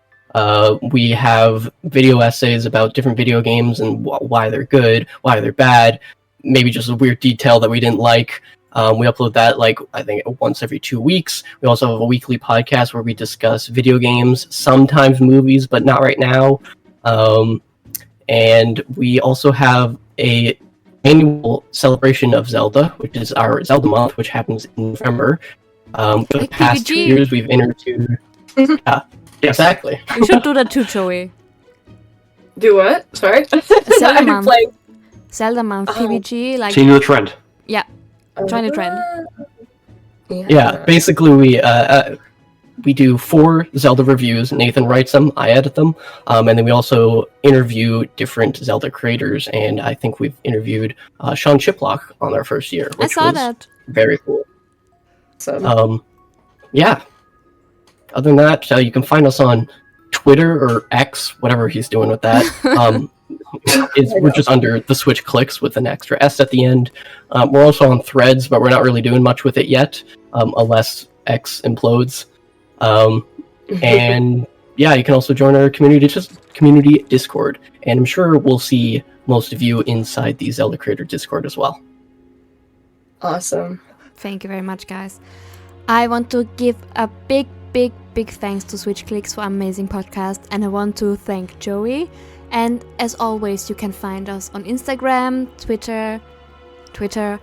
We have video essays about different video games and why they're good, why they're bad, maybe just a weird detail that we didn't like. We upload that, I think once every 2 weeks. We also have a weekly podcast where we discuss video games, sometimes movies, but not right now. And we also have a annual celebration of Zelda, which is our Zelda month, which happens in November. For the Like past 2 PPG. years, we've interviewed... Yeah, exactly. We should do that too, Joey. Do what? Sorry? Zelda I'm month. playing. Zelda month, Oh. PBG, like... Continue the trend. Join the trend. Yeah, basically we do 4 Zelda reviews. Nathan writes them, I edit them, and then we also interview different Zelda creators. And I think we've interviewed Sean Chiplock on our first year, I which saw was that. very cool. So, Yeah. Other than that, you can find us on Twitter or X, whatever he's doing with that. We're just under the Switch Clicks with an extra S at the end. We're also on Threads, but we're not really doing much with it yet, unless X implodes. And yeah, you can also join our community Discord, and I'm sure we'll see most of you inside the Zelda Creator Discord as well. awesome. Thank you very much, guys. I want to give a big big thanks to Switch Clicks for amazing podcast, and I want to thank Joey. And as always, you can find us on Instagram, Twitter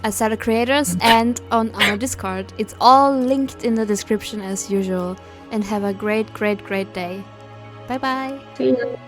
as ZELDA Creators, and on our Discord. It's all linked in the description as usual. And have a great, great, great day. Bye bye. See you.